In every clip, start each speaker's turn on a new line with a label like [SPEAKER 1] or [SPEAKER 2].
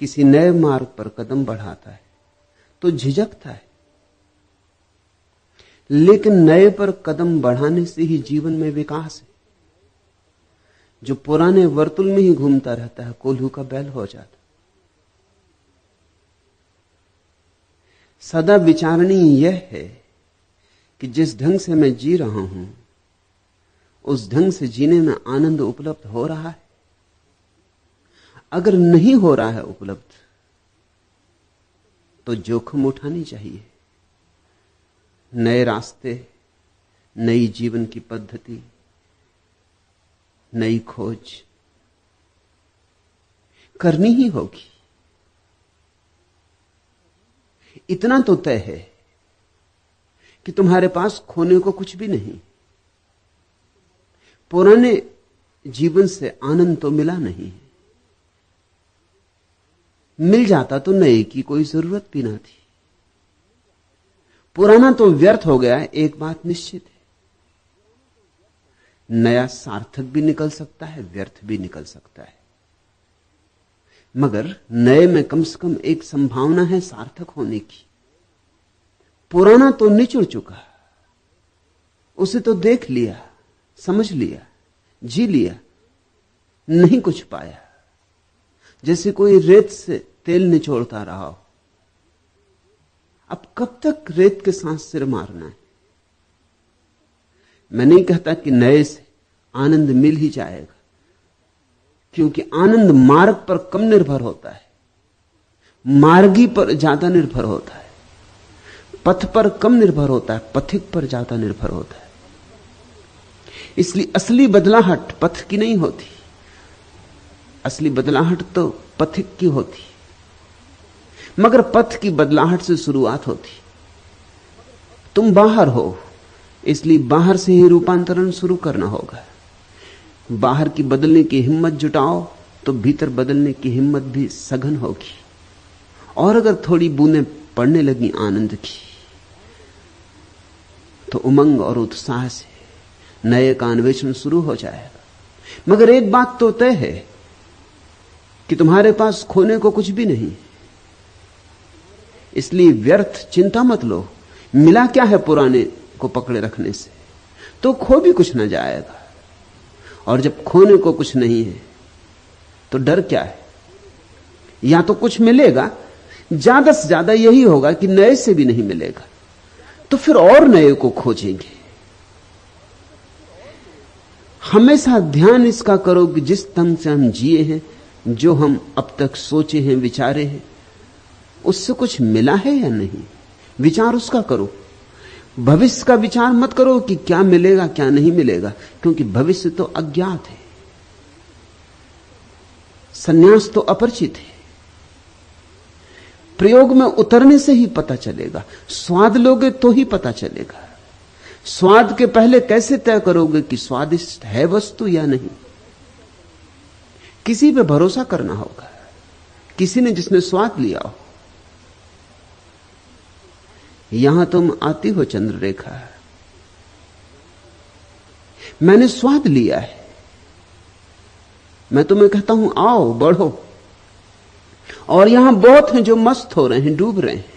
[SPEAKER 1] किसी नए मार्ग पर कदम बढ़ाता है तो झिझकता है, लेकिन नए पर कदम बढ़ाने से ही जीवन में विकास है। जो पुराने वर्तुल में ही घूमता रहता है कोल्हू का बैल हो जाता। सदा विचारणीय यह है कि जिस ढंग से मैं जी रहा हूं उस ढंग से जीने में आनंद उपलब्ध हो रहा है। अगर नहीं हो रहा है उपलब्ध तो जोखिम उठानी चाहिए। नए रास्ते, नई जीवन की पद्धति, नई खोज करनी ही होगी। इतना तो तय है कि तुम्हारे पास खोने को कुछ भी नहीं। पुराने जीवन से आनंद तो मिला नहीं, मिल जाता तो नए की कोई जरूरत भी ना थी। पुराना तो व्यर्थ हो गया है, एक बात निश्चित है। नया सार्थक भी निकल सकता है, व्यर्थ भी निकल सकता है, मगर नए में कम से कम एक संभावना है सार्थक होने की। पुराना तो निचुड़ चुका, उसे तो देख लिया, समझ लिया, जी लिया, नहीं कुछ पाया। जैसे कोई रेत से तेल निचोड़ता रहा हो। अब कब तक रेत के साथ सिर मारना है? मैं नहीं कहता कि नए से आनंद मिल ही जाएगा, क्योंकि आनंद मार्ग पर कम निर्भर होता है, मार्गी पर ज्यादा निर्भर होता है। पथ पर कम निर्भर होता है, पथिक पर ज्यादा निर्भर होता है। इसलिए असली बदलाहट पथ की नहीं होती, असली बदलाहट तो पथिक की होती। मगर पथ की बदलाहट से शुरुआत होती। तुम बाहर हो, इसलिए बाहर से ही रूपांतरण शुरू करना होगा। बाहर की बदलने की हिम्मत जुटाओ तो भीतर बदलने की हिम्मत भी सघन होगी। और अगर थोड़ी बूंदें पड़ने लगी आनंद की तो उमंग और उत्साह से नए का अन्वेषण शुरू हो जाएगा। मगर एक बात तो तय है कि तुम्हारे पास खोने को कुछ भी नहीं, इसलिए व्यर्थ चिंता मत लो। मिला क्या है पुराने को पकड़े रखने से? तो खो भी कुछ ना जाएगा। और जब खोने को कुछ नहीं है तो डर क्या है? या तो कुछ मिलेगा, ज्यादा से ज्यादा यही होगा कि नए से भी नहीं मिलेगा, तो फिर और नए को खोजेंगे। हमेशा ध्यान इसका करो कि जिस ढंग से हम जिए हैं, जो हम अब तक सोचे हैं, विचारे हैं, उससे कुछ मिला है या नहीं, विचार उसका करो। भविष्य का विचार मत करो कि क्या मिलेगा क्या नहीं मिलेगा, क्योंकि भविष्य तो अज्ञात है, संन्यास तो अपरिचित है। प्रयोग में उतरने से ही पता चलेगा। स्वाद लोगे तो ही पता चलेगा। स्वाद के पहले कैसे तय करोगे कि स्वादिष्ट है वस्तु या नहीं? किसी पे भरोसा करना होगा, किसी ने जिसने स्वाद लिया हो। यहां तुम आती हो चंद्ररेखा, मैंने स्वाद लिया है, मैं तुम्हें कहता हूं आओ बढ़ो। और यहां बहुत हैं जो मस्त हो रहे हैं, डूब रहे हैं।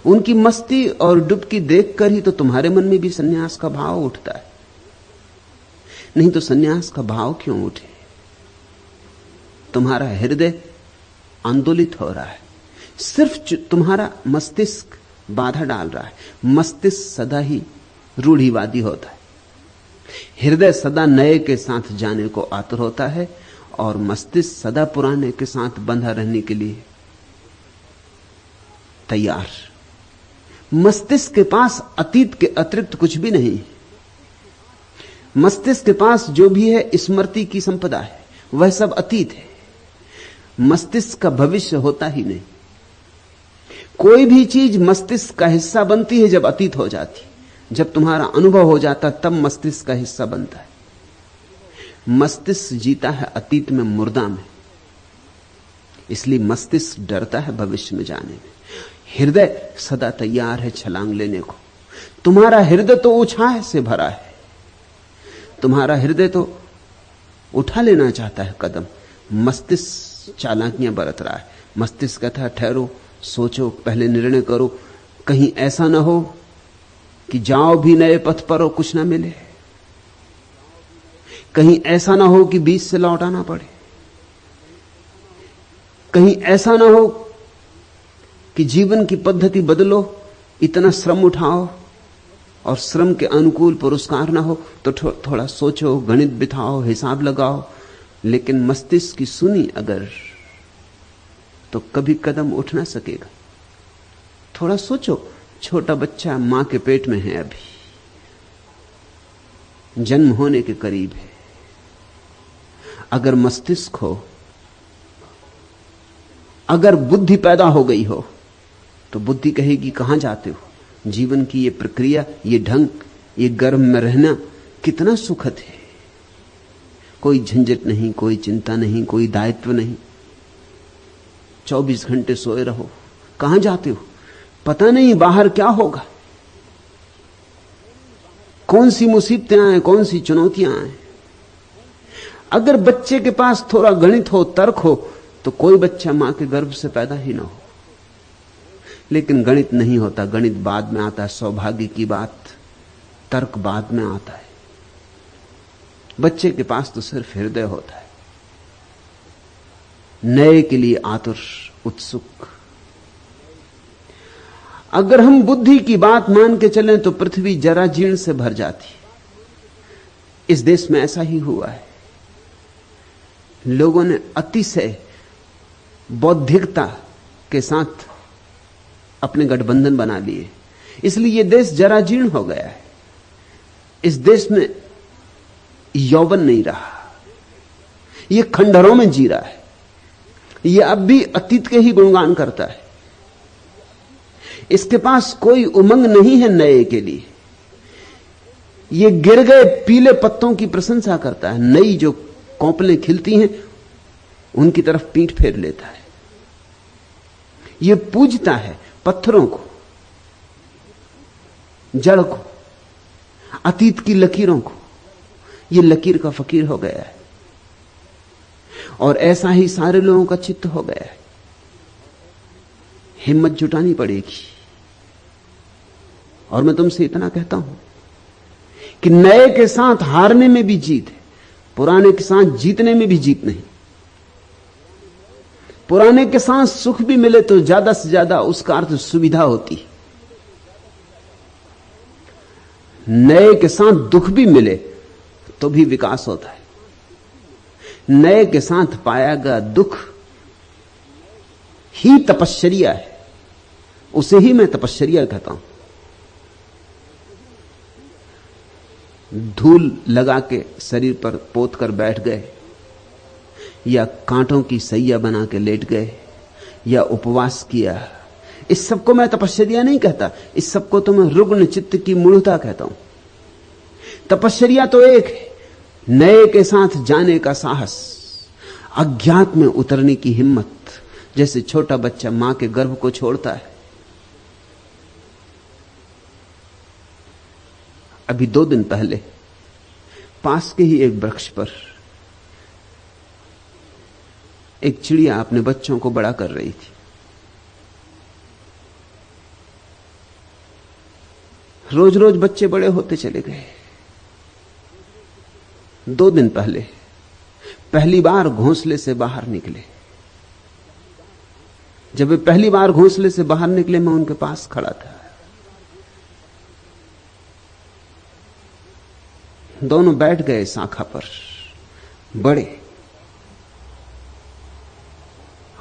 [SPEAKER 1] उनकी मस्ती और डुबकी देखकर ही तो तुम्हारे मन में भी सन्यास का भाव उठता है। नहीं तो सन्यास का भाव क्यों उठे? तुम्हारा हृदय आंदोलित हो रहा है, सिर्फ तुम्हारा मस्तिष्क बाधा डाल रहा है। मस्तिष्क सदा ही रूढ़िवादी होता है, हृदय सदा नए के साथ जाने को आतुर होता है, और मस्तिष्क सदा पुराने के साथ बंधा रहने के लिए तैयार। मस्तिष्क के पास अतीत के अतिरिक्त कुछ भी नहीं। मस्तिष्क के पास जो भी है स्मृति की संपदा है, वह सब अतीत है। मस्तिष्क का भविष्य होता ही नहीं। कोई भी चीज मस्तिष्क का हिस्सा बनती है जब अतीत हो जाती। जब तुम्हारा अनुभव हो जाता तब मस्तिष्क का हिस्सा बनता है। मस्तिष्क जीता है अतीत में, मुर्दा में, इसलिए मस्तिष्क डरता है भविष्य में जाने में। हृदय सदा तैयार है छलांग लेने को। तुम्हारा हृदय तो उत्साह से भरा है, तुम्हारा हृदय तो उठा लेना चाहता है कदम। मस्तिष्क चालाकियां बरत रहा है, मस्तिष्क कहता है ठहरो, सोचो, पहले निर्णय करो, कहीं ऐसा ना हो कि जाओ भी नए पथ पर और कुछ ना मिले, कहीं ऐसा ना हो कि बीच से लौटाना पड़े, कहीं ऐसा ना हो कि जीवन की पद्धति बदलो, इतना श्रम उठाओ और श्रम के अनुकूल पुरस्कार ना हो। तो थोड़ा सोचो, गणित बिठाओ, हिसाब लगाओ। लेकिन मस्तिष्क की सुनी अगर तो कभी कदम उठ ना सकेगा। थोड़ा सोचो, छोटा बच्चा मां के पेट में है, अभी जन्म होने के करीब है। अगर मस्तिष्क हो, अगर बुद्धि पैदा हो गई हो, तो बुद्धि कहेगी कहां जाते हो? जीवन की ये प्रक्रिया, ये ढंग, ये गर्भ में रहना कितना सुखद है। कोई झंझट नहीं, कोई चिंता नहीं, कोई दायित्व नहीं। 24 घंटे सोए रहो। कहां जाते हो? पता नहीं बाहर क्या होगा, कौन सी मुसीबतें आए, कौन सी चुनौतियां आए। अगर बच्चे के पास थोड़ा गणित हो, तर्क हो, तो कोई बच्चा मां के गर्भ से पैदा ही ना हो। लेकिन गणित नहीं होता, गणित बाद में आता है, सौभाग्य की बात। तर्क बाद में आता है। बच्चे के पास तो सिर्फ हृदय होता है, नए के लिए आतुर, उत्सुक। अगर हम बुद्धि की बात मान के चलें तो पृथ्वी जरा जीर्ण से भर जाती। इस देश में ऐसा ही हुआ है। लोगों ने अतिशय बौद्धिकता के साथ अपने गठबंधन बना लिए, इसलिए यह देश जरा जीर्ण हो गया है। इस देश में यौवन नहीं रहा, यह खंडहरों में जी रहा है। यह अब भी अतीत के ही गुणगान करता है। इसके पास कोई उमंग नहीं है नए के लिए। यह गिर गए पीले पत्तों की प्रशंसा करता है, नई जो कौपलें खिलती हैं उनकी तरफ पीठ फेर लेता है। यह पूजता है पत्थरों को, जड़ को, अतीत की लकीरों को। यह लकीर का फकीर हो गया है और ऐसा ही सारे लोगों का चित्त हो गया है। हिम्मत जुटानी पड़ेगी। और मैं तुमसे इतना कहता हूं कि नए के साथ हारने में भी जीत है, पुराने के साथ जीतने में भी जीत नहीं। पुराने के साथ सुख भी मिले तो ज्यादा से ज्यादा उसका अर्थ सुविधा होती। नए के साथ दुख भी मिले तो भी विकास होता है। नए के साथ पाया गया दुख ही तपश्चर्या है, उसे ही मैं तपश्चर्या कहता हूं। धूल लगा के शरीर पर पोत कर बैठ गए, या कांटों की सैया बना के लेट गए, या उपवास किया, इस सबको मैं तपश्चर्या नहीं कहता। इस सबको तो मैं रुग्ण चित्त की मूढ़ता कहता हूं। तपश्चर्या तो एक है, नए के साथ जाने का साहस, अज्ञात में उतरने की हिम्मत। जैसे छोटा बच्चा मां के गर्भ को छोड़ता है। अभी 2 दिन पहले पास के ही एक वृक्ष पर एक चिड़िया अपने बच्चों को बड़ा कर रही थी। रोज रोज बच्चे बड़े होते चले गए। 2 दिन पहले पहली बार घोंसले से बाहर निकले। जब वे पहली बार घोंसले से बाहर निकले, मैं उनके पास खड़ा था। दोनों बैठ गए शाखा पर, बड़े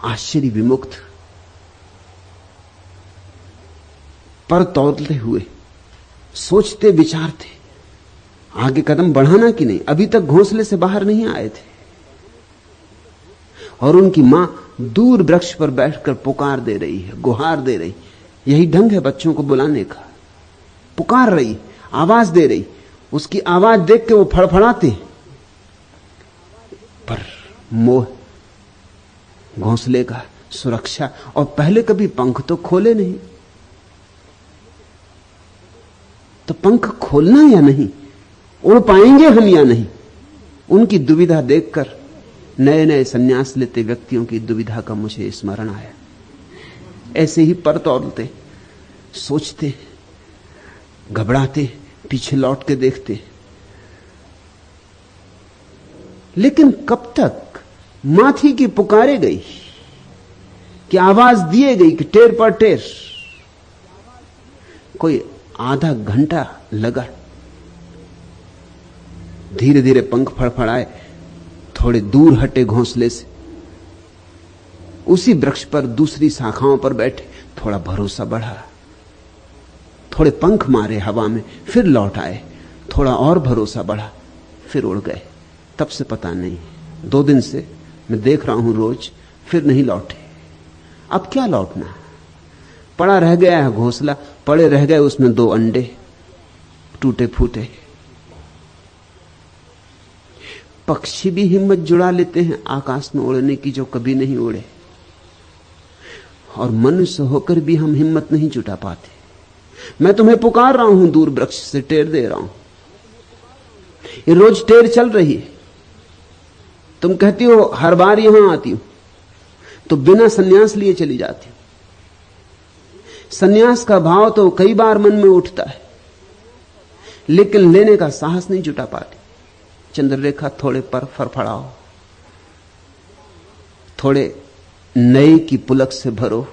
[SPEAKER 1] आश्चर्य विमुक्त, पर तौलते हुए, सोचते विचारते आगे कदम बढ़ाना कि नहीं। अभी तक घोंसले से बाहर नहीं आए थे और उनकी मां दूर वृक्ष पर बैठकर पुकार दे रही है, गुहार दे रही। यही ढंग है बच्चों को बुलाने का। पुकार रही, आवाज दे रही। उसकी आवाज देख के वो फड़फड़ाते, पर मोह, घोंसले का, सुरक्षा। और पहले कभी पंख तो खोले नहीं, तो पंख खोलना या नहीं, उड़ पाएंगे हम या नहीं, उनकी दुविधा देखकर नए नए संन्यास लेते व्यक्तियों की दुविधा का मुझे स्मरण आया। ऐसे ही पर तौलते, सोचते, घबराते, पीछे लौट के देखते, लेकिन कब तक मां थी कि पुकारे गई, कि आवाज दिए गई कि टेर पर टेर। कोई आधा घंटा लगा, धीरे धीरे पंख फड़फड़ाए, थोड़े दूर हटे घोंसले से, उसी वृक्ष पर दूसरी शाखाओं पर बैठे, थोड़ा भरोसा बढ़ा, थोड़े पंख मारे हवा में, फिर लौट आए, थोड़ा और भरोसा बढ़ा, फिर उड़ गए। तब से पता नहीं, 2 दिन से मैं देख रहा हूं रोज, फिर नहीं लौटे। अब क्या लौटना, पड़ा रह गया है घोंसला, पड़े रह गए उसमें 2 अंडे टूटे फूटे। पक्षी भी हिम्मत जुड़ा लेते हैं आकाश में उड़ने की जो कभी नहीं उड़े, और मनुष्य होकर भी हम हिम्मत नहीं जुटा पाते। मैं तुम्हें पुकार रहा हूं, दूर वृक्ष से टेर दे रहा हूं, ये रोज टेर चल रही है। तुम कहती हो हर बार यहां आती हूं, तो बिना सन्यास लिए चली जाती हूं। सन्यास का भाव तो कई बार मन में उठता है, लेकिन लेने का साहस नहीं जुटा पाती। चंद्ररेखा, थोड़े पर फड़फड़ाओ, थोड़े नए की पुलक से भरो,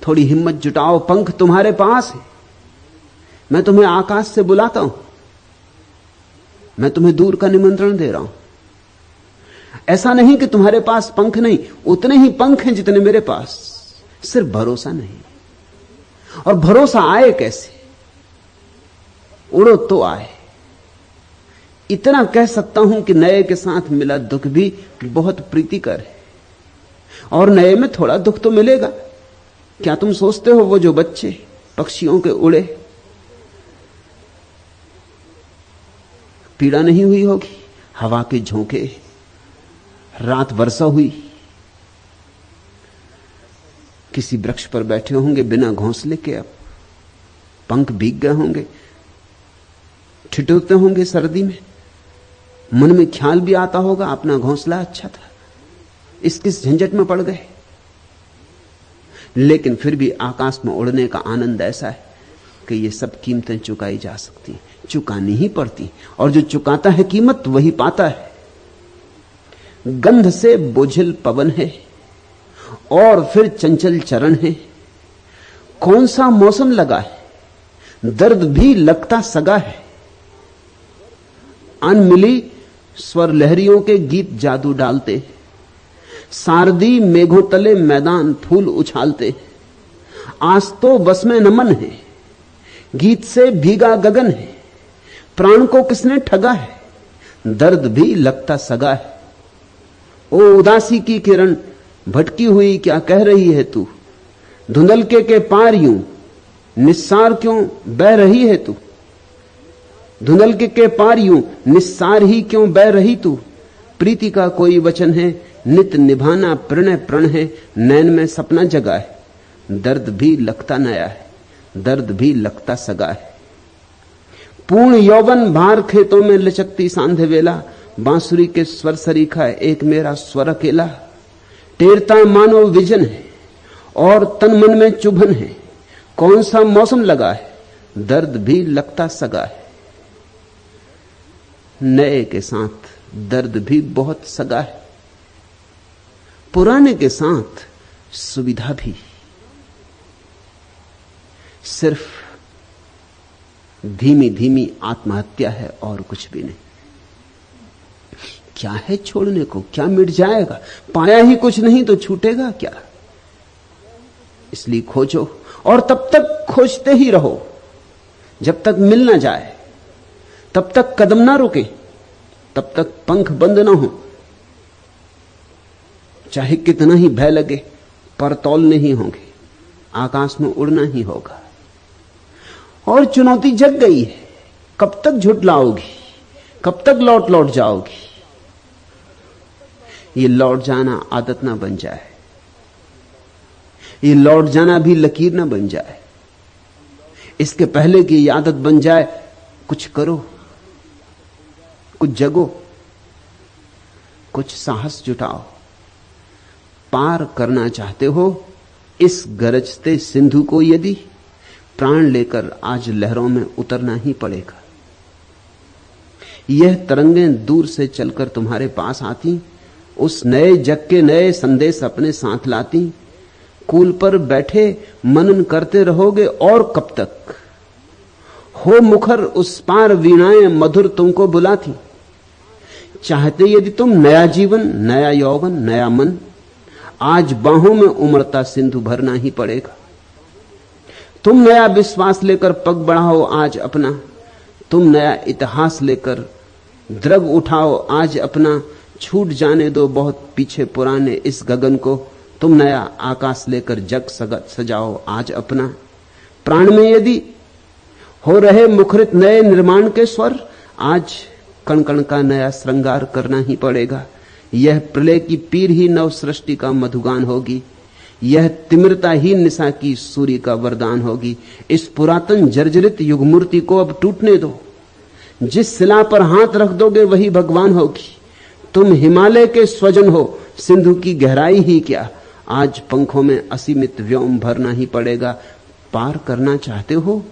[SPEAKER 1] थोड़ी हिम्मत जुटाओ। पंख तुम्हारे पास है, मैं तुम्हें आकाश से बुलाता हूं, मैं तुम्हें दूर का निमंत्रण दे रहा हूं। ऐसा नहीं कि तुम्हारे पास पंख नहीं, उतने ही पंख हैं जितने मेरे पास, सिर्फ भरोसा नहीं। और भरोसा आए कैसे? उड़ो तो आए। इतना कह सकता हूं कि नए के साथ मिला दुख भी बहुत प्रीतिकर है, और नए में थोड़ा दुख तो मिलेगा। क्या तुम सोचते हो वो जो बच्चे पक्षियों के उड़े, पीड़ा नहीं हुई होगी? हवा के झोंके, रात वर्षा हुई, किसी वृक्ष पर बैठे होंगे बिना घोंसले के, अब पंख भीग गए होंगे, ठिठुरते होंगे सर्दी में, मन में ख्याल भी आता होगा अपना घोंसला अच्छा था, इस किस झंझट में पड़ गए। लेकिन फिर भी आकाश में उड़ने का आनंद ऐसा है कि ये सब कीमतें चुकाई जा सकती, चुकानी ही पड़ती, और जो चुकाता है कीमत वही पाता है। गंध से बोझिल पवन है और फिर चंचल चरण है, कौन सा मौसम लगा है, दर्द भी लगता सगा है। अनमिली स्वर लहरियों के गीत जादू डालते, सारदी मेघों तले मैदान फूल उछालते। आज तो बस में नमन है, गीत से भीगा गगन है, प्राण को किसने ठगा है, दर्द भी लगता सगा है। ओ उदासी की किरण भटकी हुई क्या कह रही है तू, धुंधलके के पार यूं निस्सार क्यों बह रही है तू, धुंधलके के पार यूं निस्सार ही क्यों बह रही तू। प्रीति का कोई वचन है, नित निभाना प्रणय प्रण है, नैन में सपना जगा है, दर्द भी लगता नया है, दर्द भी लगता सगा है। पूर्ण यौवन भार खेतों में लचकती सांध्य वेला, बांसुरी के स्वर सरीखा एक मेरा स्वर अकेला। टेरता मानो विजन है और तन मन में चुभन है, कौन सा मौसम लगा है, दर्द भी लगता सगा है। नए के साथ दर्द भी बहुत सगा है, पुराने के साथ सुविधा भी। सिर्फ धीमी धीमी आत्महत्या है और कुछ भी नहीं। क्या है छोड़ने को, क्या मिट जाएगा, पाया ही कुछ नहीं तो छूटेगा क्या। इसलिए खोजो, और तब तक खोजते ही रहो जब तक मिल ना जाए, तब तक कदम ना रुके, तब तक पंख बंद ना हो। चाहे कितना ही भय लगे, पर तौल नहीं होंगे, आकाश में उड़ना ही होगा। और चुनौती जग गई है, कब तक झुठलाओगी, कब तक लौट लौट जाओगी। ये लौट जाना आदत ना बन जाए, ये लौट जाना भी लकीर ना बन जाए। इसके पहले कि ये आदत बन जाए, कुछ करो, कुछ जगो। कुछ साहस जुटाओ। पार करना चाहते हो इस गरजते सिंधु को, यदि प्राण लेकर आज लहरों में उतरना ही पड़ेगा। यह तरंगें दूर से चलकर तुम्हारे पास आती, उस नए जग के नए संदेश अपने साथ लाती। कूल पर बैठे मनन करते रहोगे और कब तक? हो मुखर उस पार वीणाएं मधुर तुमको बुलाती। चाहते यदि तुम नया जीवन, नया यौवन, नया मन, आज बाहों में उमड़ता सिंधु भरना ही पड़ेगा। तुम नया विश्वास लेकर पग बढ़ाओ आज अपना, तुम नया इतिहास लेकर द्रग उठाओ आज अपना। छूट जाने दो बहुत पीछे पुराने इस गगन को, तुम नया आकाश लेकर जग सजाओ आज अपना। प्राण में यदि हो रहे मुखरित नए निर्माण के स्वर, आज कण कण का नया श्रृंगार करना ही पड़ेगा। यह प्रलय की पीर ही नव सृष्टि का मधुगान होगी, यह तिमिरता ही निशा की सूर्य का वरदान होगी। इस पुरातन जर्जरित युग मूर्ति को अब टूटने दो, जिस शिला पर हाथ रख दोगे वही भगवान होगी। तुम हिमालय के स्वजन हो, सिंधु की गहराई ही क्या, आज पंखों में असीमित व्योम भरना ही पड़ेगा। पार करना चाहते हो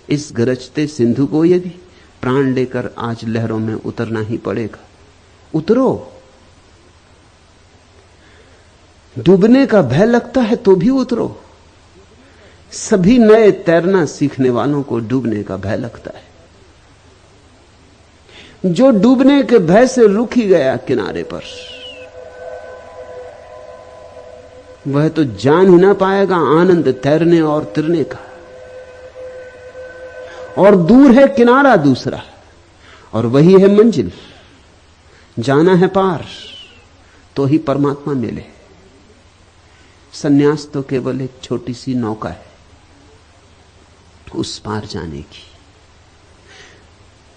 [SPEAKER 1] इस गरजते सिंधु को, यदि प्राण लेकर आज लहरों में उतरना ही पड़ेगा। उतरो। डूबने का भय लगता है तो भी उतरो। सभी नए तैरना सीखने वालों को डूबने का भय लगता है। जो डूबने के भय से रुक ही गया किनारे पर, वह तो जान ही ना पाएगा आनंद तैरने और तिरने का। और दूर है किनारा दूसरा, और वही है मंजिल। जाना है पार तो ही परमात्मा मिले। सन्यास तो केवल एक छोटी सी नौका है उस पार जाने की।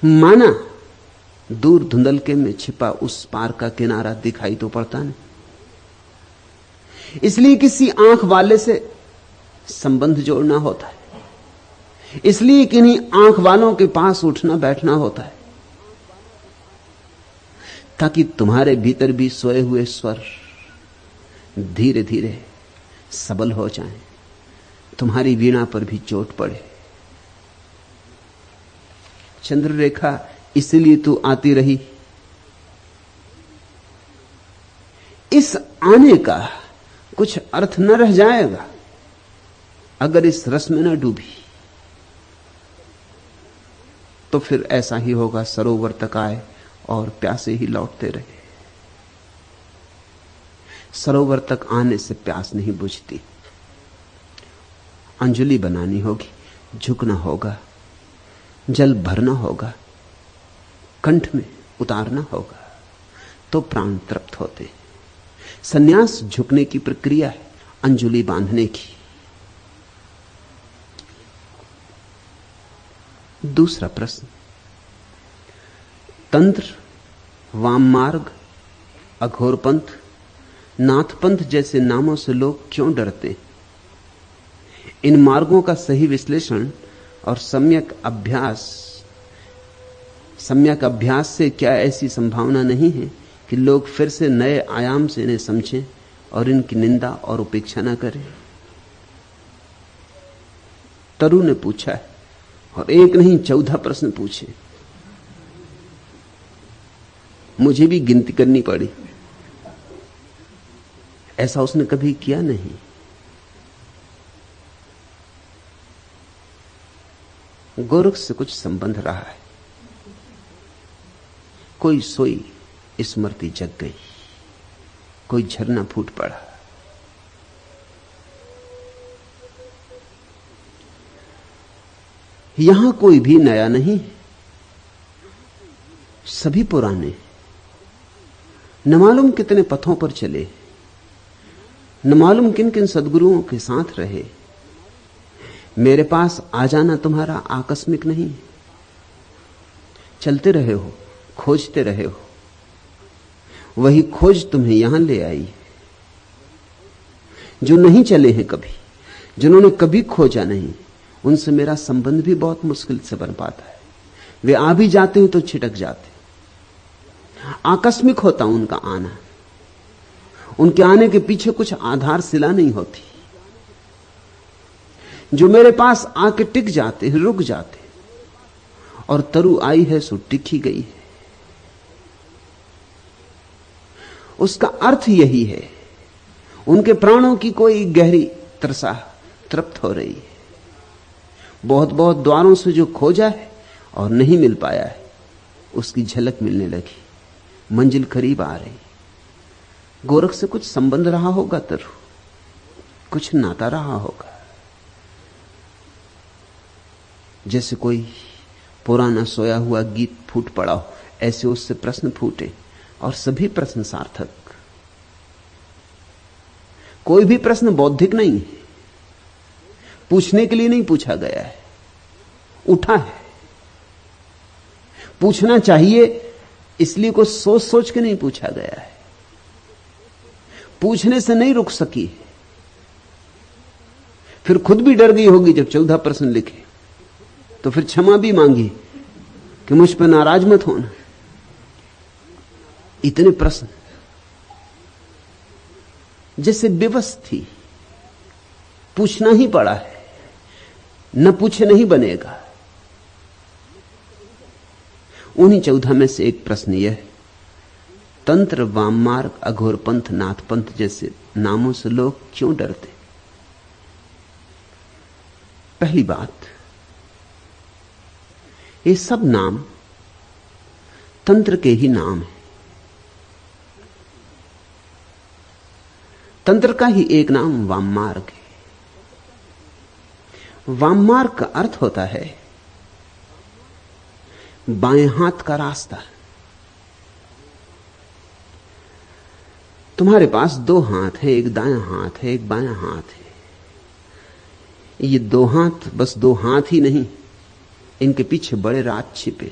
[SPEAKER 1] माना दूर धुंधलके में छिपा उस पार का किनारा दिखाई तो पड़ता नहीं, इसलिए किसी आंख वाले से संबंध जोड़ना होता है, इसलिए किन्हीं आंख वालों के पास उठना बैठना होता है, ताकि तुम्हारे भीतर भी सोए हुए स्वर धीरे धीरे सबल हो जाएं, तुम्हारी वीणा पर भी चोट पड़े। चंद्ररेखा, इसलिए तू आती रही। इस आने का कुछ अर्थ न रह जाएगा अगर इस रस में न डूबी। तो फिर ऐसा ही होगा, सरोवर तक आए और प्यासे ही लौटते रहे। सरोवर तक आने से प्यास नहीं बुझती। अंजलि बनानी होगी, झुकना होगा, जल भरना होगा, कंठ में उतारना होगा, तो प्राण तृप्त होते। सन्यास झुकने की प्रक्रिया है, अंजलि बांधने की। दूसरा प्रश्न, तंत्र, वाम मार्ग, अघोरपंथ, नाथपंथ जैसे नामों से लोग क्यों डरते हैं? इन मार्गों का सही विश्लेषण और सम्यक अभ्यास से क्या ऐसी संभावना नहीं है कि लोग फिर से नए आयाम से इन्हें समझें और इनकी निंदा और उपेक्षा न करें? तरु ने पूछा है, और एक नहीं 14 प्रश्न पूछे। मुझे भी गिनती करनी पड़ी, ऐसा उसने कभी किया नहीं। गोरख से कुछ संबंध रहा है। कोई सोई स्मृति जग गई, कोई झरना फूट पड़ा। यहां कोई भी नया नहीं, सभी पुराने। न मालूम कितने पथों पर चले, न मालूम किन किन सद्गुरुओं के साथ रहे। मेरे पास आ जाना तुम्हारा आकस्मिक नहीं, चलते रहे हो, खोजते रहे हो, वही खोज तुम्हें यहां ले आई। जो नहीं चले हैं कभी, जिन्होंने कभी खोजा नहीं, उनसे मेरा संबंध भी बहुत मुश्किल से बन पाता है। वे आ भी जाते हैं तो छिटक जाते, आकस्मिक होता उनका आना। उनके आने के पीछे कुछ आधारशिला नहीं होती। जो मेरे पास आके टिक जाते, रुक जाते, और तरु आई है सो टिक ही गई है, उसका अर्थ यही है, उनके प्राणों की कोई गहरी त्रसा तृप्त हो रही है। बहुत बहुत द्वारों से जो खोजा है और नहीं मिल पाया है, उसकी झलक मिलने लगी, मंजिल करीब आ रही। गोरख से कुछ संबंध रहा होगा तरु, कुछ नाता रहा होगा, जैसे कोई पुराना सोया हुआ गीत फूट पड़ा हो, ऐसे उससे प्रश्न फूटे, और सभी प्रश्न सार्थक। कोई भी प्रश्न बौद्धिक नहीं है, पूछने के लिए नहीं पूछा गया है, उठा है। पूछना चाहिए इसलिए कुछ सोच सोच के नहीं पूछा गया है, पूछने से नहीं रुक सकी, फिर खुद भी डर गई होगी जब 14 प्रश्न लिखे, तो फिर क्षमा भी मांगी कि मुझ पर नाराज मत होना। इतने प्रश्न, जैसे विवश थी, पूछना ही पड़ा है, न पूछे नहीं बनेगा। उन्हीं 14 में से एक प्रश्न यह, तंत्र, वाममार्ग, अघोर पंथ, नाथ पंथ जैसे नामों से लोग क्यों डरते? पहली बात, ये सब नाम तंत्र के ही नाम है। तंत्र का ही एक नाम वाममार्ग है। वाममार्ग का अर्थ होता है बाएं हाथ का रास्ता। तुम्हारे पास 2 हाथ है, एक दायां हाथ है, एक बायां हाथ है। ये 2 हाथ बस 2 हाथ ही नहीं, इनके पीछे बड़े राज छिपे।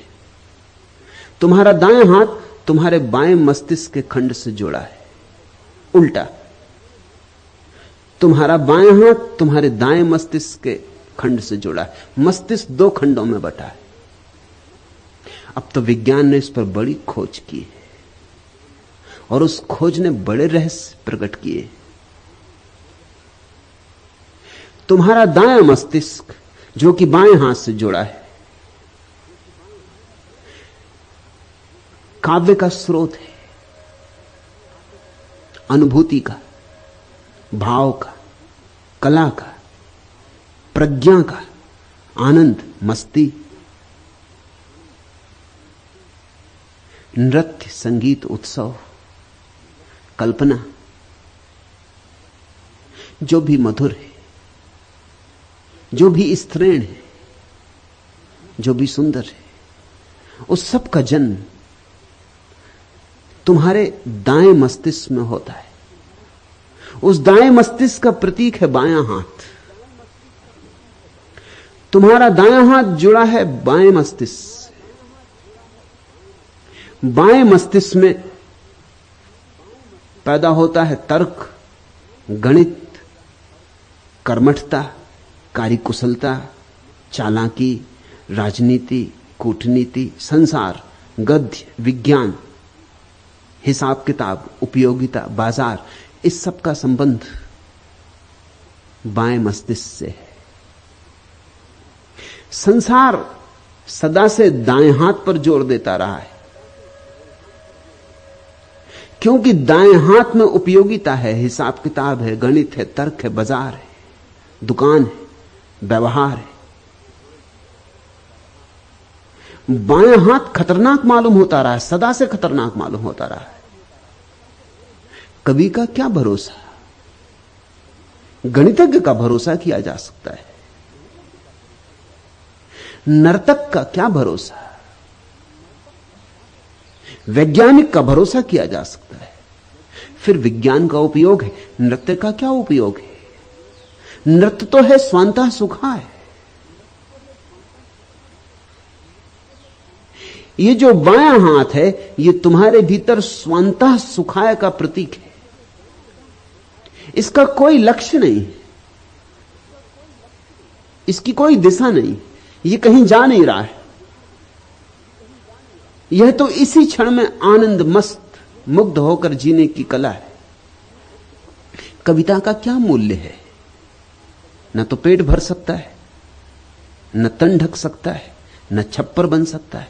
[SPEAKER 1] तुम्हारा दायां हाथ तुम्हारे बाएं मस्तिष्क के खंड से जुड़ा है, उल्टा तुम्हारा बायां हाथ तुम्हारे दाएं मस्तिष्क के खंड से जुड़ा है। मस्तिष्क 2 खंडों में बटा है। अब तो विज्ञान ने इस पर बड़ी खोज की है, और उस खोज ने बड़े रहस्य प्रकट किए। तुम्हारा दायां मस्तिष्क जो कि बाएं हाथ से जुड़ा है, काव्य का स्रोत है, अनुभूति का, भाव का, कला का, प्रज्ञा का, आनंद, मस्ती, नृत्य, संगीत, उत्सव, कल्पना, जो भी मधुर है, जो भी स्त्रीण है, जो भी सुंदर है, उस सब का जन्म तुम्हारे दाएं मस्तिष्क में होता है। उस दाएं मस्तिष्क का प्रतीक है बायां हाथ। तुम्हारा दायां हाथ जुड़ा है बाएं मस्तिष्क से। बाएं मस्तिष्क में पैदा होता है तर्क, गणित, कर्मठता, कार्यकुशलता, चालाकी, राजनीति, कूटनीति, संसार, गद्य, विज्ञान, हिसाब किताब, उपयोगिता, बाजार, इस सब का संबंध बाएं मस्तिष्क से है। संसार सदा से दाएं हाथ पर जोर देता रहा है, क्योंकि दाएं हाथ में उपयोगिता है, हिसाब किताब है, गणित है, तर्क है, बाजार है, दुकान है, व्यवहार है। बायां हाथ खतरनाक मालूम होता रहा है, सदा से खतरनाक मालूम होता रहा है। कवि का क्या भरोसा, गणितज्ञ का भरोसा किया जा सकता है, नर्तक का क्या भरोसा, वैज्ञानिक का भरोसा किया जा सकता है। फिर विज्ञान का उपयोग है, नृत्य का क्या उपयोग है? नृत्य तो है स्वांतः सुखाय। ये जो बायां हाथ है, ये तुम्हारे भीतर स्वांतः सुखाय का प्रतीक है। इसका कोई लक्ष्य नहीं, इसकी कोई दिशा नहीं, ये कहीं जा नहीं रहा है। यह तो इसी क्षण में आनंद मस्त मुग्ध होकर जीने की कला है। कविता का क्या मूल्य है? न तो पेट भर सकता है, न तन ढक सकता है, न छप्पर बन सकता है।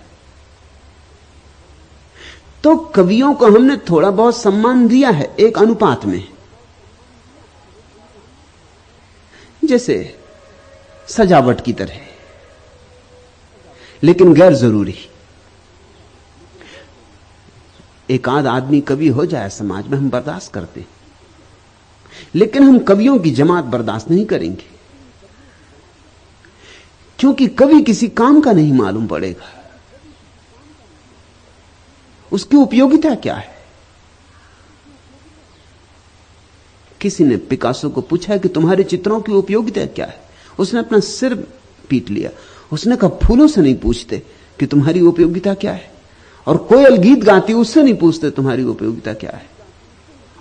[SPEAKER 1] तो कवियों को हमने थोड़ा बहुत सम्मान दिया है एक अनुपात में, जैसे सजावट की तरह, लेकिन गैर जरूरी। एक आध आदमी कवि हो जाए समाज में, हम बर्दाश्त करते, लेकिन हम कवियों की जमात बर्दाश्त नहीं करेंगे, क्योंकि कवि किसी काम का नहीं मालूम पड़ेगा, उसकी उपयोगिता क्या है। किसी ने पिकासो को पूछा कि तुम्हारे चित्रों की उपयोगिता क्या है? उसने अपना सिर पीट लिया। उसने कहा, फूलों से नहीं पूछते कि तुम्हारी उपयोगिता क्या है, और कोयल गीत गाती उससे नहीं पूछते तुम्हारी उपयोगिता क्या है,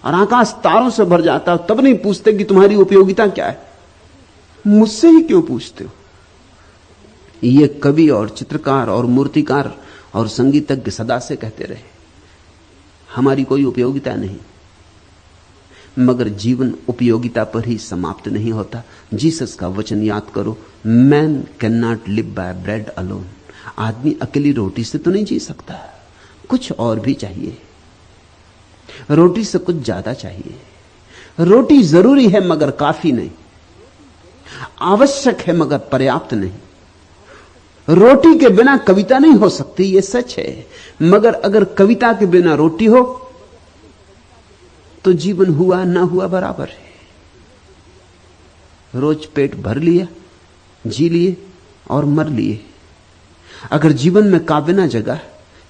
[SPEAKER 1] और आकाश तारों से भर जाता तब नहीं पूछते कि तुम्हारी उपयोगिता क्या है। मुझसे ही क्यों पूछते हो? ये कवि और चित्रकार और मूर्तिकार और संगीतज्ञ सदा से कहते रहे, हमारी कोई उपयोगिता नहीं। मगर जीवन उपयोगिता पर ही समाप्त नहीं होता। जीसस का वचन याद करो, man can not live by bread alone. आदमी अकेली रोटी से तो नहीं जी सकता, कुछ और भी चाहिए। रोटी से कुछ ज्यादा चाहिए। रोटी जरूरी है मगर काफी नहीं, आवश्यक है मगर पर्याप्त नहीं। रोटी के बिना कविता नहीं हो सकती, यह सच है, मगर अगर कविता के बिना रोटी हो तो जीवन हुआ ना हुआ बराबर है। रोज पेट भर लिया, जी लिए और मर लिए। अगर जीवन में काव्य ना जगा,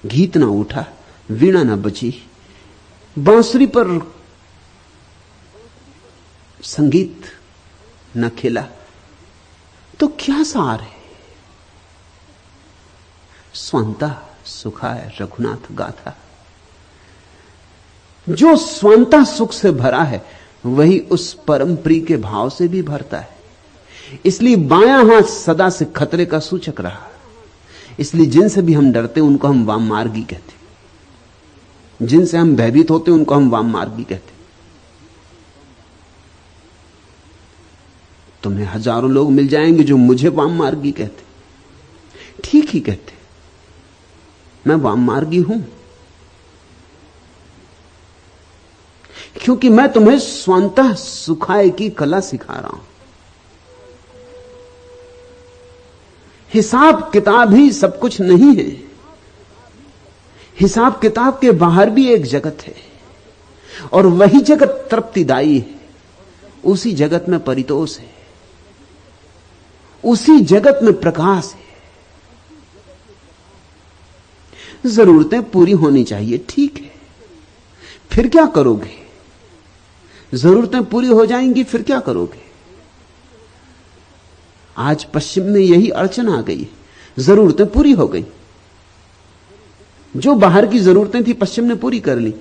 [SPEAKER 1] गीत ना उठा, वीणा ना बजी, बांसुरी पर संगीत न खेला, तो क्या सार है? स्वांता सुखाय रघुनाथ गाथा। जो स्वांता सुख से भरा है वही उस परम प्रिय के भाव से भी भरता है। इसलिए बायां हाथ सदा से खतरे का सूचक रहा। इसलिए जिनसे भी हम डरते उनको हम वाम मार्गी कहते, जिनसे हम भयभीत होते उनको हम वाम मार्गी कहते। तुम्हें हजारों लोग मिल जाएंगे जो मुझे वाम मार्गी कहते, ठीक ही कहते, मैं वाम मार्गी हूं, क्योंकि मैं तुम्हें स्वांतः सुखाय की कला सिखा रहा हूं। हिसाब किताब ही सब कुछ नहीं है, हिसाब किताब के बाहर भी एक जगत है, और वही जगत तृप्तिदायी है। उसी जगत में परितोष है, उसी जगत में प्रकाश है। जरूरतें पूरी होनी चाहिए, ठीक है, फिर क्या करोगे? जरूरतें पूरी हो जाएंगी, फिर क्या करोगे? आज पश्चिम में यही अड़चन आ गई, जरूरतें पूरी हो गई, जो बाहर की जरूरतें थी पश्चिम ने पूरी कर ली।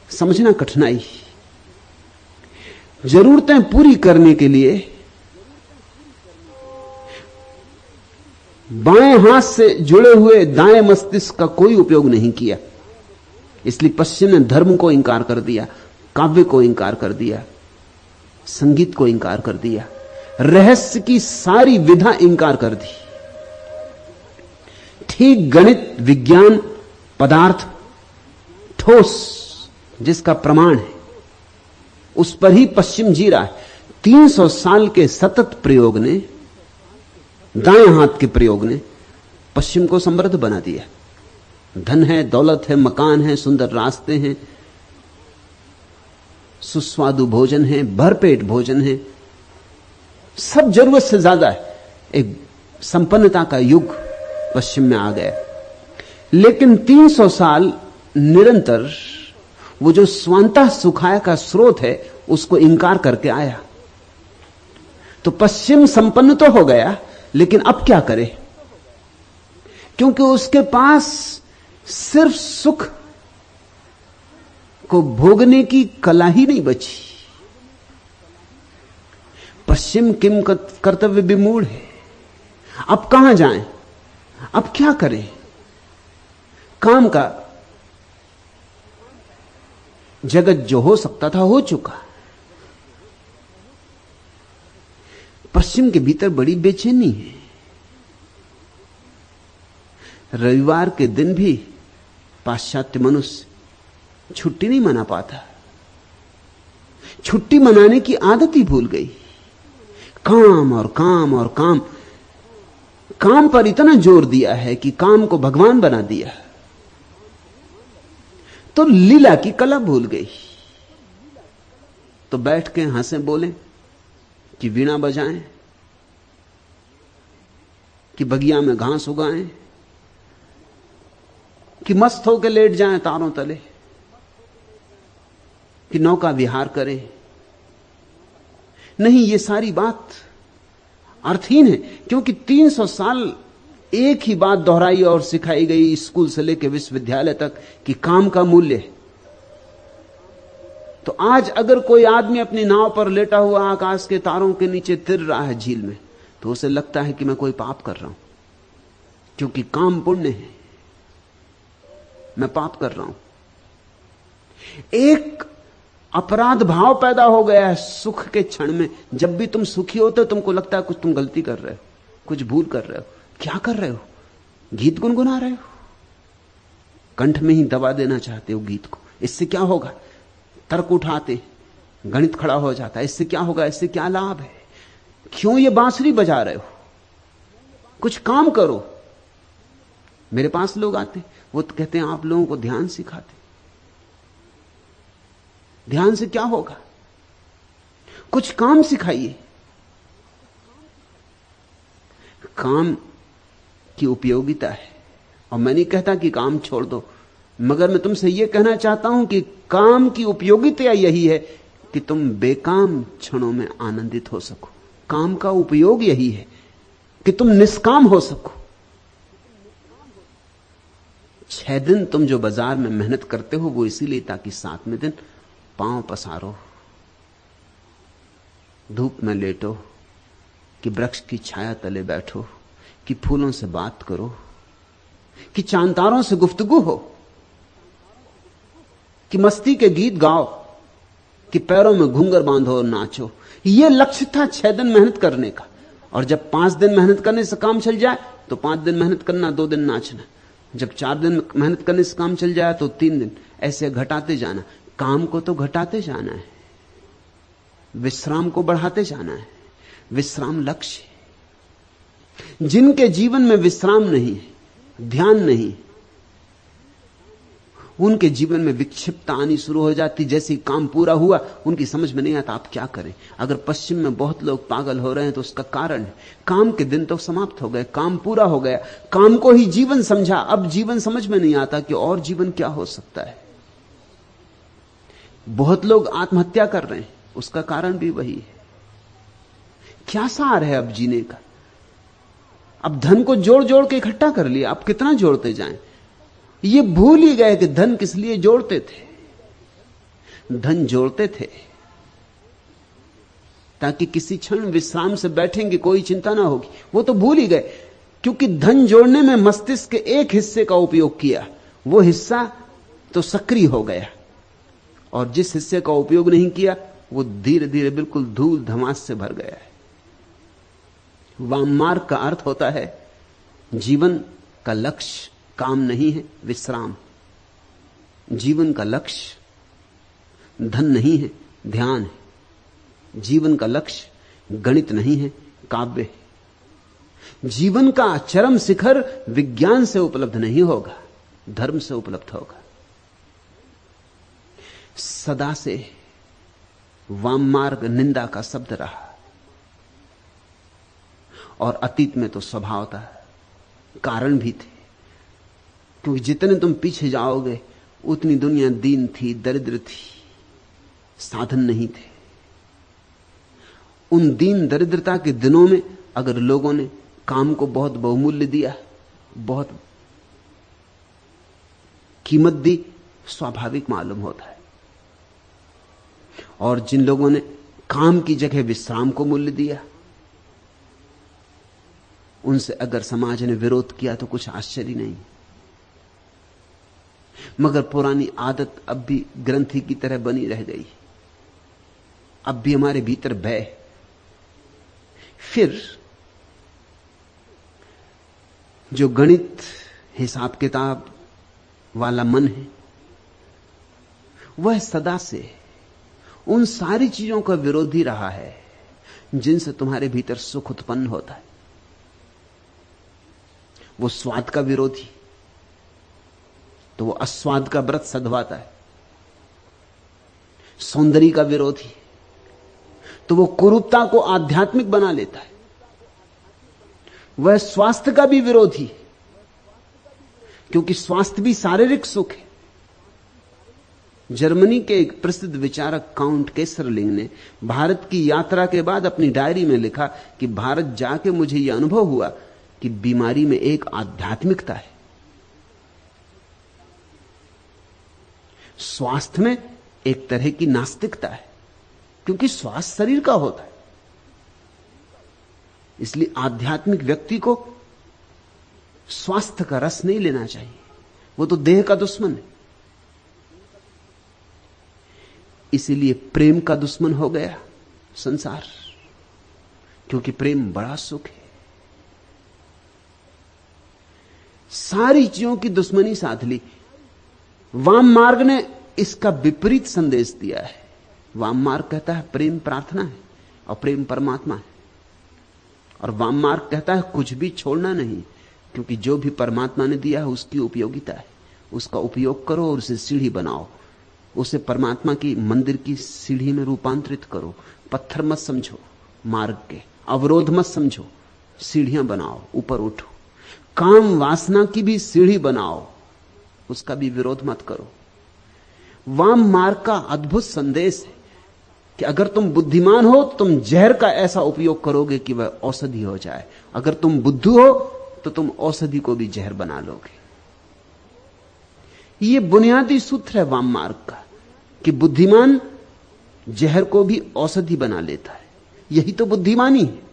[SPEAKER 1] समझना कठिनाई। जरूरतें पूरी करने के लिए बाएं हाथ से जुड़े हुए दाएं मस्तिष्क का कोई उपयोग नहीं किया। इसलिए पश्चिम ने धर्म को इंकार कर दिया, काव्य को इंकार कर दिया, संगीत को इंकार कर दिया, रहस्य की सारी विधा इंकार कर दी। ठीक गणित, विज्ञान, पदार्थ, ठोस जिसका प्रमाण है, उस पर ही पश्चिम जी रहा है। 300 साल के सतत प्रयोग ने, दाएं हाथ के प्रयोग ने पश्चिम को समृद्ध बना दिया। धन है, दौलत है, मकान है, सुंदर रास्ते हैं, सुस्वादु भोजन है, भरपेट भोजन है, सब जरूरत से ज्यादा है। एक संपन्नता का युग पश्चिम में आ गया। लेकिन 300 साल निरंतर वो जो स्वांतः सुखाय का स्रोत है उसको इंकार करके आया। तो पश्चिम संपन्न तो हो गया, लेकिन अब क्या करे? क्योंकि उसके पास सिर्फ सुख को भोगने की कला ही नहीं बची। पश्चिम किम कर्तव्य विमूढ़ है। अब कहां जाएं? अब क्या करें? काम का जगत जो हो सकता था हो चुका। पश्चिम के भीतर बड़ी बेचैनी है। रविवार के दिन भी पाश्चात्य मनुष्य छुट्टी नहीं मना पाता। छुट्टी मनाने की आदत ही भूल गई। काम और काम और काम, काम पर इतना जोर दिया है कि काम को भगवान बना दिया, तो लीला की कला भूल गई। तो बैठ के हंसे बोलें कि वीणा बजाएं, कि बगिया में घास उगाएं, कि मस्त होकर लेट जाएं तारों तले, कि नौका विहार करें। नहीं, ये सारी बात अर्थहीन है, क्योंकि 300 साल एक ही बात दोहराई और सिखाई गई स्कूल से लेकर विश्वविद्यालय तक कि काम का मूल्य है। तो आज अगर कोई आदमी अपनी नाव पर लेटा हुआ आकाश के तारों के नीचे तिर रहा है झील में, तो उसे लगता है कि मैं कोई पाप कर रहा हूं, क्योंकि काम पुण्य है, मैं पाप कर रहा हूं। एक अपराध भाव पैदा हो गया है सुख के क्षण में। जब भी तुम सुखी होते हो तुमको लगता है कुछ तुम गलती कर रहे हो, कुछ भूल कर रहे हो। क्या कर रहे हो? गीत गुनगुना रहे हो, कंठ में ही दबा देना चाहते हो गीत को। इससे क्या होगा? तर्क उठाते, गणित खड़ा हो जाता है। इससे क्या होगा? इससे क्या लाभ है? क्यों ये बांसुरी बजा रहे हो? कुछ काम करो। मेरे पास लोग आते, वो तो कहते हैं आप लोगों को ध्यान सिखाते। ध्यान से क्या होगा? कुछ काम सिखाइए। काम की उपयोगिता है, और मैं नहीं कहता कि काम छोड़ दो, मगर मैं तुमसे यह कहना चाहता हूं कि काम की उपयोगिता यही है कि तुम बेकाम क्षणों में आनंदित हो सको। काम का उपयोग यही है कि तुम निष्काम हो सको। 6 दिन तुम जो बाजार में मेहनत करते हो वो इसीलिए ताकि 7वें दिन पांव पसारो, धूप में लेटो, कि वृक्ष की छाया तले बैठो, कि फूलों से बात करो, कि चांतारों से गुफ्तगू हो, कि मस्ती के गीत गाओ, कि पैरों में घूंघर बांधो और नाचो। यह लक्ष्य था 6 दिन मेहनत करने का। और जब 5 दिन मेहनत करने से काम चल जाए तो 5 दिन मेहनत करना, 2 दिन नाचना। जब 4 दिन मेहनत करने से काम चल जाए तो 3 दिन, ऐसे घटाते जाना। काम को तो घटाते जाना है, विश्राम को बढ़ाते जाना है। विश्राम लक्ष्य है। जिनके जीवन में विश्राम नहीं है, ध्यान नहीं, उनके जीवन में विक्षिप्तता आनी शुरू हो जाती। जैसे ही काम पूरा हुआ उनकी समझ में नहीं आता आप क्या करें। अगर पश्चिम में बहुत लोग पागल हो रहे हैं तो उसका कारण है काम के दिन तो समाप्त हो गए, काम पूरा हो गया, काम को ही जीवन समझा। अब जीवन समझ में नहीं आता कि और जीवन क्या हो सकता है। बहुत लोग आत्महत्या कर रहे हैं, उसका कारण भी वही है। क्या सार है अब जीने का? अब धन को जोड़ जोड़ के इकट्ठा कर लिया, अब कितना जोड़ते जाएं? ये भूल ही गए कि धन किस लिए जोड़ते थे। धन जोड़ते थे ताकि किसी क्षण विश्राम से बैठेंगे, कोई चिंता ना होगी। वो तो भूल ही गए, क्योंकि धन जोड़ने में मस्तिष्क के एक हिस्से का उपयोग किया, वो हिस्सा तो सक्रिय हो गया, और जिस हिस्से का उपयोग नहीं किया वो धीरे धीरे बिल्कुल धूल धमास से भर गया है। वाम मार्ग का अर्थ होता है जीवन का लक्ष्य काम नहीं है, विश्राम। जीवन का लक्ष्य धन नहीं है, ध्यान है। जीवन का लक्ष्य गणित नहीं है, काव्य है। जीवन का चरम शिखर विज्ञान से उपलब्ध नहीं होगा, धर्म से उपलब्ध होगा। सदा से वाम मार्ग निंदा का शब्द रहा, और अतीत में तो स्वभाव था, कारण भी थे। क्योंकि जितने तुम पीछे जाओगे उतनी दुनिया दीन थी, दरिद्र थी, साधन नहीं थे। उन दीन दरिद्रता के दिनों में अगर लोगों ने काम को बहुत बहुमूल्य दिया, बहुत कीमत दी, स्वाभाविक मालूम होता है। और जिन लोगों ने काम की जगह विश्राम को मूल्य दिया, उनसे अगर समाज ने विरोध किया तो कुछ आश्चर्य नहीं। मगर पुरानी आदत अब भी ग्रंथि की तरह बनी रह गई। अब भी हमारे भीतर भय। फिर जो गणित हिसाब किताब वाला मन है, वह सदा से उन सारी चीजों का विरोधी रहा है जिनसे तुम्हारे भीतर सुख उत्पन्न होता है। वो स्वाद का विरोधी, तो वो अस्वाद का व्रत सधवाता है। सौंदर्य का विरोधी, तो वो कुरूपता को आध्यात्मिक बना लेता है। वह स्वास्थ्य का भी विरोधी है, क्योंकि स्वास्थ्य भी शारीरिक सुख है। जर्मनी के एक प्रसिद्ध विचारक काउंट केसरलिंग ने भारत की यात्रा के बाद अपनी डायरी में लिखा कि भारत जाके मुझे यह अनुभव हुआ कि बीमारी में एक आध्यात्मिकता है, स्वास्थ्य में एक तरह की नास्तिकता है, क्योंकि स्वास्थ्य शरीर का होता है। इसलिए आध्यात्मिक व्यक्ति को स्वास्थ्य का रस नहीं लेना चाहिए, वो तो देह का दुश्मन है। इसीलिए प्रेम का दुश्मन हो गया संसार, क्योंकि प्रेम बड़ा सुख है। सारी चीजों की दुश्मनी साध ली। वाम मार्ग ने इसका विपरीत संदेश दिया है। वाम मार्ग कहता है प्रेम प्रार्थना है और प्रेम परमात्मा है, और वाम मार्ग कहता है कुछ भी छोड़ना नहीं, क्योंकि जो भी परमात्मा ने दिया है उसकी उपयोगिता है, उसका उपयोग करो और उसे सीढ़ी बनाओ, उसे परमात्मा की मंदिर की सीढ़ी में रूपांतरित करो। पत्थर मत समझो, मार्ग के अवरोध मत समझो, सीढ़ियां बनाओ, ऊपर उठो। काम वासना की भी सीढ़ी बनाओ, उसका भी विरोध मत करो। वाम मार्ग का अद्भुत संदेश है कि अगर तुम बुद्धिमान हो तुम जहर का ऐसा उपयोग करोगे कि वह औषधि हो जाए, अगर तुम बुद्धू हो तो तुम औषधि को भी जहर बना लोगे। यह बुनियादी सूत्र है वाम मार्ग का कि बुद्धिमान जहर को भी औषधि बना लेता है। यही तो बुद्धिमानी है।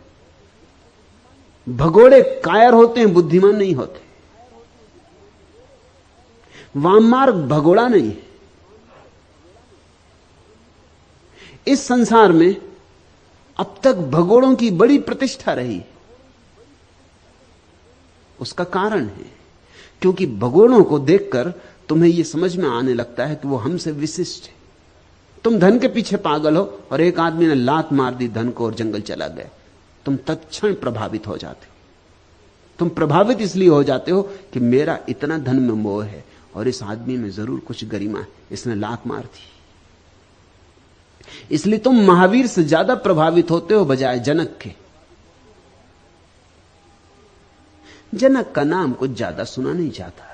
[SPEAKER 1] भगोड़े कायर होते हैं, बुद्धिमान नहीं होते। वाम मार्ग भगोड़ा नहीं है। इस संसार में अब तक भगोड़ों की बड़ी प्रतिष्ठा रही। उसका कारण है क्योंकि भगोड़ों को देखकर तुम्हें यह समझ में आने लगता है कि वो हमसे विशिष्ट है। तुम धन के पीछे पागल हो और एक आदमी ने लात मार दी धन को और जंगल चला गया, तुम तत्क्षण प्रभावित हो जाते हो। तुम प्रभावित इसलिए हो जाते हो कि मेरा इतना धन में मोह है और इस आदमी में जरूर कुछ गरिमा है, इसने लात मार दी। इसलिए तुम महावीर से ज्यादा प्रभावित होते हो बजाय जनक के। जनक का नाम कुछ ज्यादा सुना नहीं जाता।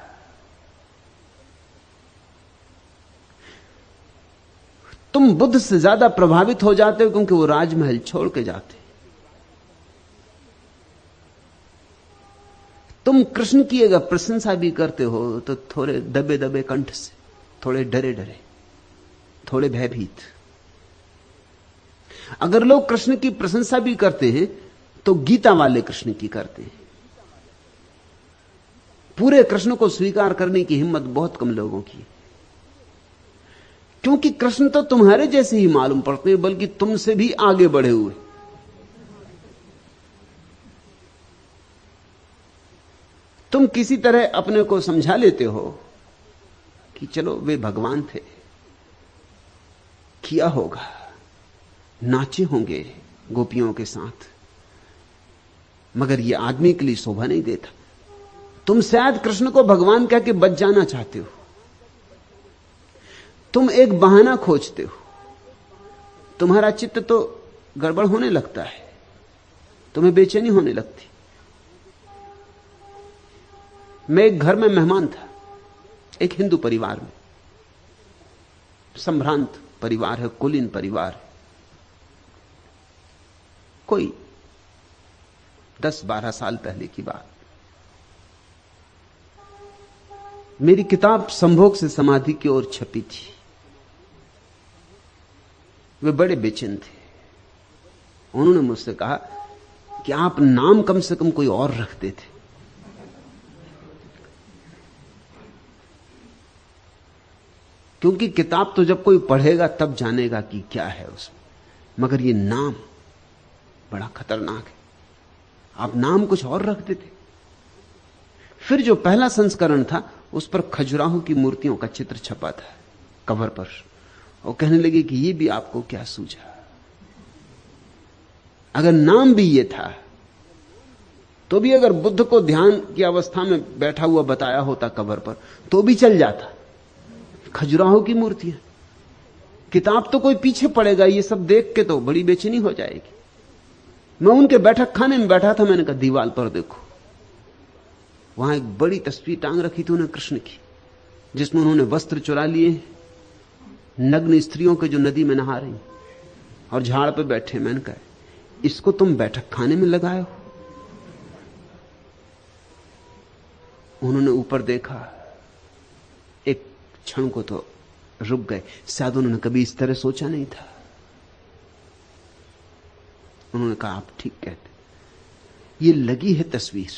[SPEAKER 1] तुम बुद्ध से ज्यादा प्रभावित हो जाते हो क्योंकि वो राजमहल छोड़ के जाते। तुम कृष्ण की अगर प्रशंसा भी करते हो तो थोड़े दबे दबे कंठ से, थोड़े डरे डरे, थोड़े भयभीत। अगर लोग कृष्ण की प्रशंसा भी करते हैं तो गीता वाले कृष्ण की करते हैं। पूरे कृष्ण को स्वीकार करने की हिम्मत बहुत कम लोगों की, क्योंकि कृष्ण तो तुम्हारे जैसे ही मालूम पड़ते हैं, बल्कि तुमसे भी आगे बढ़े हुए। तुम किसी तरह अपने को समझा लेते हो कि चलो वे भगवान थे, किया होगा, नाचे होंगे गोपियों के साथ, मगर यह आदमी के लिए शोभा नहीं देता। तुम शायद कृष्ण को भगवान कह के बच जाना चाहते हो। तुम एक बहाना खोजते हो। तुम्हारा चित्त तो गड़बड़ होने लगता है, तुम्हें बेचैनी होने लगती। मैं एक घर में मेहमान था, एक हिंदू परिवार में। संभ्रांत परिवार है, कुलीन परिवार है। कोई 10-12 साल पहले की बात। मेरी किताब संभोग से समाधि की ओर छपी थी। वे बड़े बेचैन थे। उन्होंने मुझसे कहा कि आप नाम कम से कम कोई और रखते थे। क्योंकि किताब तो जब कोई पढ़ेगा तब जानेगा कि क्या है उसमें, मगर ये नाम बड़ा खतरनाक है। आप नाम कुछ और रख देते। फिर जो पहला संस्करण था उस पर खजुराहो की मूर्तियों का चित्र छपा था कवर पर, और कहने लगे कि ये भी आपको क्या सूझा। अगर नाम भी ये था तो भी अगर बुद्ध को ध्यान की अवस्था में बैठा हुआ बताया होता कवर पर तो भी चल जाता। खजुराहो की मूर्तियां, किताब तो कोई पीछे पड़ेगा, ये सब देख के तो बड़ी बेचैनी हो जाएगी। मैं उनके बैठक खाने में बैठा था, मैंने कहा दीवार पर देखो, वहां एक बड़ी तस्वीर टांग रखी थी उन्हें कृष्ण की, जिसमें उन्होंने वस्त्र चुरा लिए, नग्न स्त्रियों के जो नदी में नहा रही और झाड़ पे बैठे। मैंने कहा इसको तुम बैठक खाने में लगाए हो? उन्होंने ऊपर देखा, एक क्षण को तो रुक गए, शायद उन्होंने कभी इस तरह सोचा नहीं था। उन्होंने कहा आप ठीक कहते, ये लगी है तस्वीर,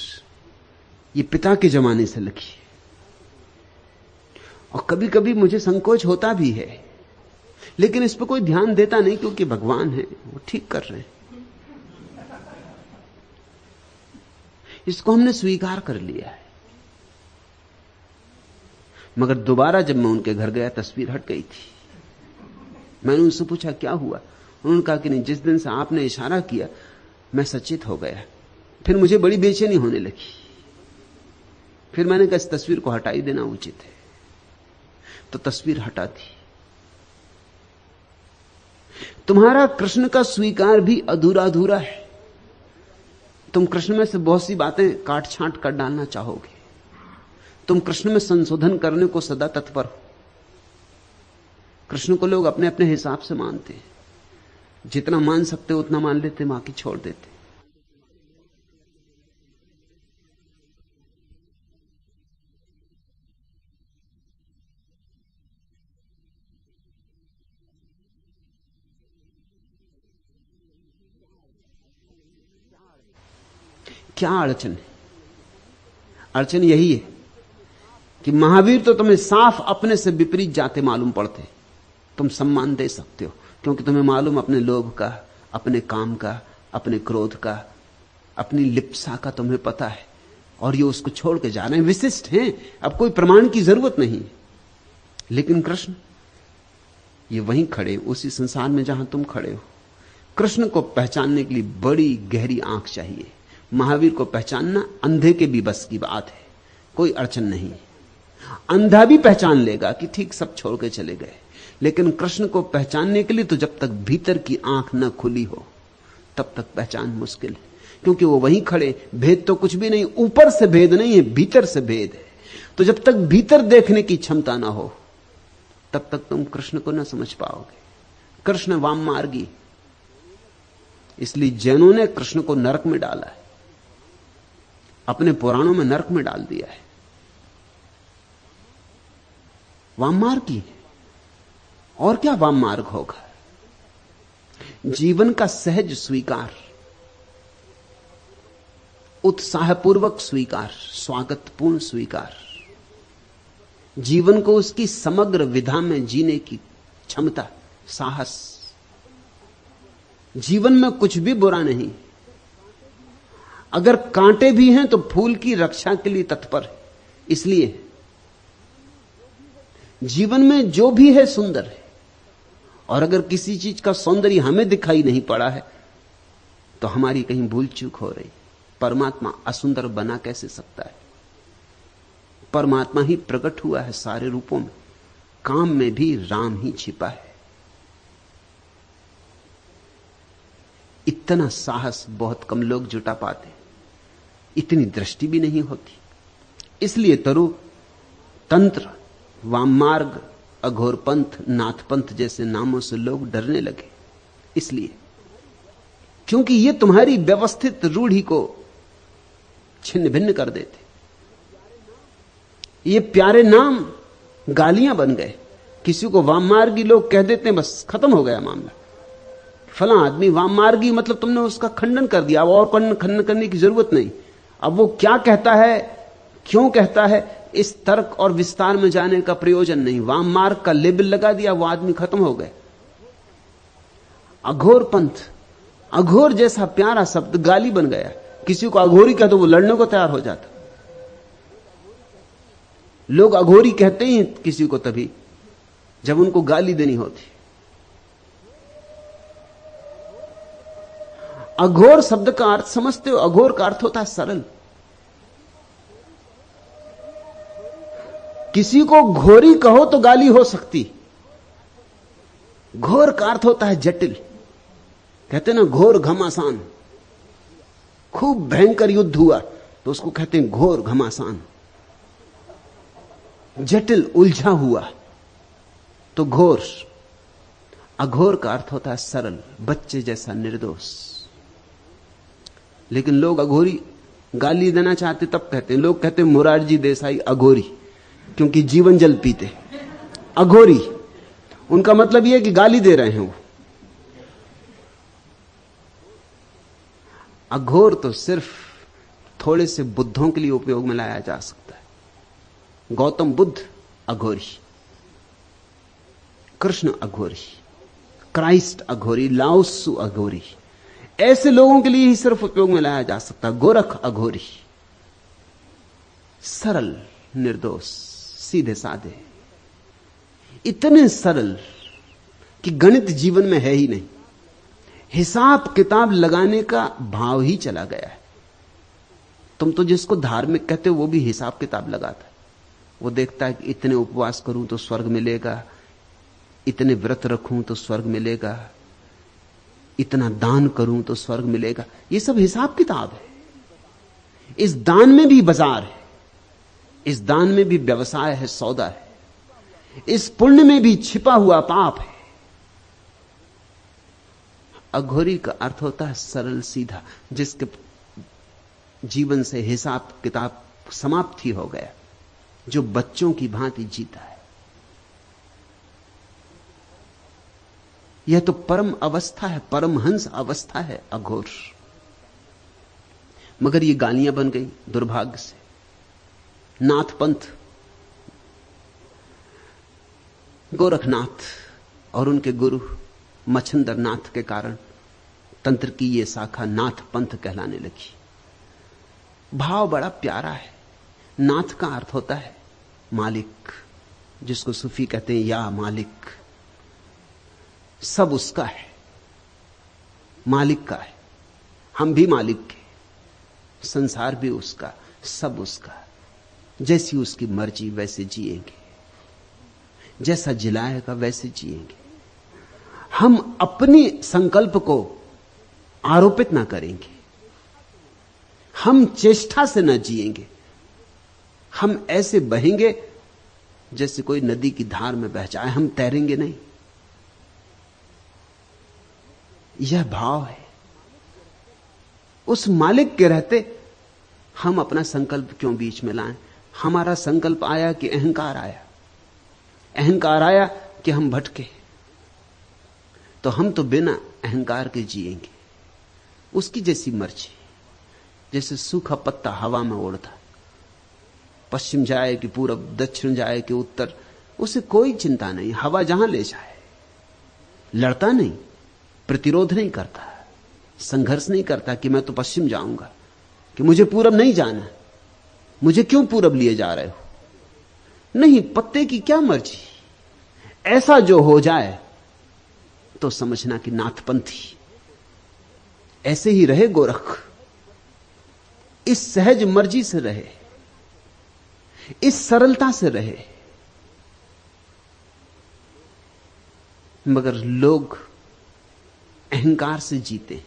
[SPEAKER 1] ये पिता के जमाने से लगी है। और कभी कभी मुझे संकोच होता भी है, लेकिन इस पर कोई ध्यान देता नहीं, क्योंकि भगवान है, वो ठीक कर रहे हैं। इसको हमने स्वीकार कर लिया है। मगर दोबारा जब मैं उनके घर गया, तस्वीर हट गई थी। मैंने उनसे पूछा क्या हुआ? उन्होंने कहा कि नहीं, जिस दिन से आपने इशारा किया मैं सचेत हो गया, फिर मुझे बड़ी बेचैनी होने लगी। फिर मैंने कहा इस तस्वीर को हटा ही देना उचित है, तो तस्वीर हटा दी। तुम्हारा कृष्ण का स्वीकार भी अधूरा अधूरा है। तुम कृष्ण में से बहुत सी बातें काट छांट कर डालना चाहोगे, तुम कृष्ण में संशोधन करने को सदा तत्पर हो। कृष्ण को लोग अपने अपने हिसाब से मानते हैं, जितना मान सकते उतना मान लेते, बाकी छोड़ देते। क्या अड़चन है? अड़चन यही है कि महावीर तो तुम्हें साफ अपने से विपरीत जाते मालूम पड़ते। तुम सम्मान दे सकते हो क्योंकि तुम्हें मालूम अपने लोभ का, अपने काम का, अपने क्रोध का, अपनी लिप्सा का तुम्हें पता है, और ये उसको छोड़ के जा रहे हैं, विशिष्ट हैं, अब कोई प्रमाण की जरूरत नहीं। लेकिन कृष्ण ये वहीं खड़े, उसी संसार में जहां तुम खड़े हो। कृष्ण को पहचानने के लिए बड़ी गहरी आंख चाहिए। महावीर को पहचानना अंधे के भी बस की बात है, कोई अड़चन नहीं। अंधा भी पहचान लेगा कि ठीक सब छोड़ के चले गए, लेकिन कृष्ण को पहचानने के लिए तो जब तक भीतर की आंख न खुली हो तब तक पहचान मुश्किल है, क्योंकि वो वहीं खड़े। भेद तो कुछ भी नहीं, ऊपर से भेद नहीं है, भीतर से भेद है। तो जब तक भीतर देखने की क्षमता ना हो तब तक तुम कृष्ण को न समझ पाओगे। कृष्ण वाम मार्गी, इसलिए जैनों ने कृष्ण को नरक में डाला है, अपने पुराणों में नरक में डाल दिया है। वाम मार्गी, और क्या वाम मार्ग होगा? जीवन का सहज स्वीकार, उत्साहपूर्वक स्वीकार, स्वागतपूर्ण स्वीकार, जीवन को उसकी समग्र विधा में जीने की क्षमता, साहस। जीवन में कुछ भी बुरा नहीं, अगर कांटे भी हैं तो फूल की रक्षा के लिए तत्पर है। इसलिए जीवन में जो भी है सुंदर है, और अगर किसी चीज का सौंदर्य हमें दिखाई नहीं पड़ा है तो हमारी कहीं भूल चूक हो रही। परमात्मा असुंदर बना कैसे सकता है? परमात्मा ही प्रकट हुआ है सारे रूपों में, काम में भी राम ही छिपा है। इतना साहस बहुत कम लोग जुटा पाते, इतनी दृष्टि भी नहीं होती। इसलिए तरु, तंत्र, वाममार्ग, अघोर पंथ, नाथ पंथ जैसे नामों से लोग डरने लगे। इसलिए क्योंकि ये तुम्हारी व्यवस्थित रूढ़ी को छिन्न भिन्न कर देते। ये प्यारे नाम गालियां बन गए। किसी को वाममार्गी लोग कह देते हैं, बस खत्म हो गया मामला। फला आदमी वाममार्गी, मतलब तुमने उसका खंडन कर दिया, और खंडन करने की जरूरत नहीं। अब वो क्या कहता है, क्यों कहता है, इस तर्क और विस्तार में जाने का प्रयोजन नहीं। वाम मार्ग का लेबल लगा दिया, वो आदमी खत्म हो गए। अघोर पंथ, अघोर जैसा प्यारा शब्द गाली बन गया। किसी को अघोरी कह तो वो लड़ने को तैयार हो जाता। लोग अघोरी कहते ही किसी को तभी जब उनको गाली देनी होती। अघोर शब्द का अर्थ समझते हो? अघोर का अर्थ होता है सरल। किसी को घोरी कहो तो गाली हो सकती। घोर का अर्थ होता है जटिल। कहते ना घोर घमासान, खूब भयंकर युद्ध हुआ तो उसको कहते हैं घोर घमासान। जटिल, उलझा हुआ तो घोर। अघोर का अर्थ होता है सरल, बच्चे जैसा निर्दोष। लेकिन लोग अघोरी गाली देना चाहते तब कहते हैं, लोग कहते हैं मोरारजी देसाई अघोरी, क्योंकि जीवन जल पीते। अघोरी उनका मतलब यह है कि गाली दे रहे हैं वो। अघोर तो सिर्फ थोड़े से बुद्धों के लिए उपयोग में लाया जा सकता है। गौतम बुद्ध अघोरी, कृष्ण अघोरी, क्राइस्ट अघोरी, लाओत्सु अघोरी, ऐसे लोगों के लिए ही सिर्फ उपयोग में लाया जा सकता है। गोरख अघोरी, सरल, निर्दोष, सीधे साधे, इतने सरल कि गणित जीवन में है ही नहीं। हिसाब किताब लगाने का भाव ही चला गया है। तुम तो जिसको धार्मिक कहते हो वो भी हिसाब किताब लगाता है। वो देखता है कि इतने उपवास करूं तो स्वर्ग मिलेगा, इतने व्रत रखूं तो स्वर्ग मिलेगा, इतना दान करूं तो स्वर्ग मिलेगा। ये सब हिसाब किताब है। इस दान में भी बाजार है, इस दान में भी व्यवसाय है, सौदा है। इस पुण्य में भी छिपा हुआ पाप है। अघोरी का अर्थ होता है सरल सीधा, जिसके जीवन से हिसाब किताब समाप्ति हो गया, जो बच्चों की भांति जीता है। यह तो परम अवस्था है, परमहंस अवस्था है अघोर। मगर ये गालियां बन गई दुर्भाग्य से। नाथ पंथ, गोरखनाथ और उनके गुरु मच्छिंद्र नाथ के कारण तंत्र की यह शाखा नाथ पंथ कहलाने लगी। भाव बड़ा प्यारा है। नाथ का अर्थ होता है मालिक, जिसको सूफी कहते हैं या मालिक। सब उसका है, मालिक का है। हम भी मालिक के, संसार भी उसका, सब उसका। जैसी उसकी मर्जी वैसे जिएंगे, जैसा जिलाएगा वैसे जिएंगे। हम अपनी संकल्प को आरोपित ना करेंगे, हम चेष्टा से ना जिएंगे। हम ऐसे बहेंगे जैसे कोई नदी की धार में बह जाए, हम तैरेंगे नहीं। यह भाव है। उस मालिक के रहते हम अपना संकल्प क्यों बीच में लाएं? हमारा संकल्प आया कि अहंकार आया, अहंकार आया कि हम भटके, तो हम तो बिना अहंकार के जिएंगे। उसकी जैसी मर्जी। जैसे सूखा पत्ता हवा में उड़ता, पश्चिम जाए कि पूरब, दक्षिण जाए कि उत्तर, उसे कोई चिंता नहीं। हवा जहां ले जाए, लड़ता नहीं, प्रतिरोध नहीं करता, संघर्ष नहीं करता कि मैं तो पश्चिम जाऊंगा, कि मुझे पूरब नहीं जाना, मुझे क्यों पूरब लिए जा रहे हो। नहीं, पत्ते की क्या मर्जी। ऐसा जो हो जाए तो समझना कि नाथपंथी। ऐसे ही रहे गोरख, इस सहज मर्जी से रहे, इस सरलता से रहे। मगर लोग अहंकार से जीते।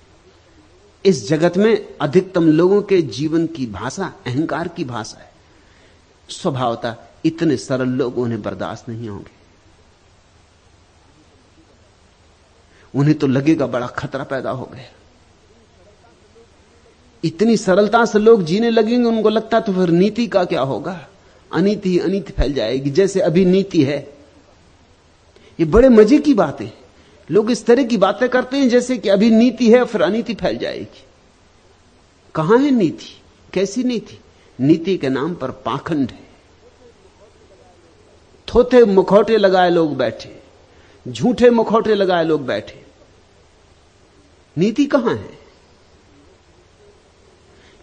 [SPEAKER 1] इस जगत में अधिकतम लोगों के जीवन की भाषा अहंकार की भाषा है। स्वभावतः इतने सरल लोग उन्हें बर्दाश्त नहीं होंगे। उन्हें तो लगेगा बड़ा खतरा पैदा हो गया। इतनी सरलता से लोग जीने लगेंगे, उनको लगता तो फिर नीति का क्या होगा। अनीति ही अनीति फैल जाएगी, जैसे अभी नीति है। ये बड़े मजे की बातें, लोग इस तरह की बातें करते हैं जैसे कि अभी नीति है फिर अनीति फैल जाएगी। कहां है नीति? कैसी नीति? नीति के नाम पर पाखंड है, थोथे मुखौटे लगाए लोग बैठे, झूठे मुखौटे लगाए लोग बैठे। नीति कहां है?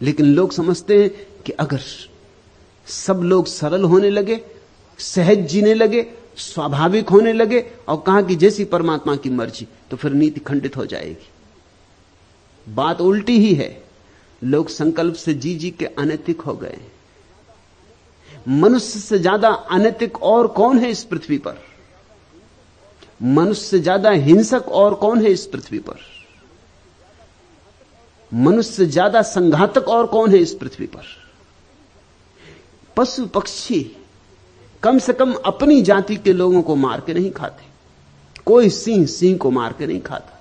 [SPEAKER 1] लेकिन लोग समझते हैं कि अगर सब लोग सरल होने लगे, सहज जीने लगे, स्वाभाविक होने लगे और कहा कि जैसी परमात्मा की मर्जी, तो फिर नीति खंडित हो जाएगी। बात उल्टी ही है। लोग संकल्प से जी जी के अनैतिक हो गए। मनुष्य से ज्यादा अनैतिक और कौन है इस पृथ्वी पर? मनुष्य से ज्यादा हिंसक और कौन है इस पृथ्वी पर? मनुष्य से ज्यादा संघातक और कौन है इस पृथ्वी पर? पशु पक्षी कम से कम अपनी जाति के लोगों को मार के नहीं खाते। कोई सिंह सिंह को मार के नहीं खाता,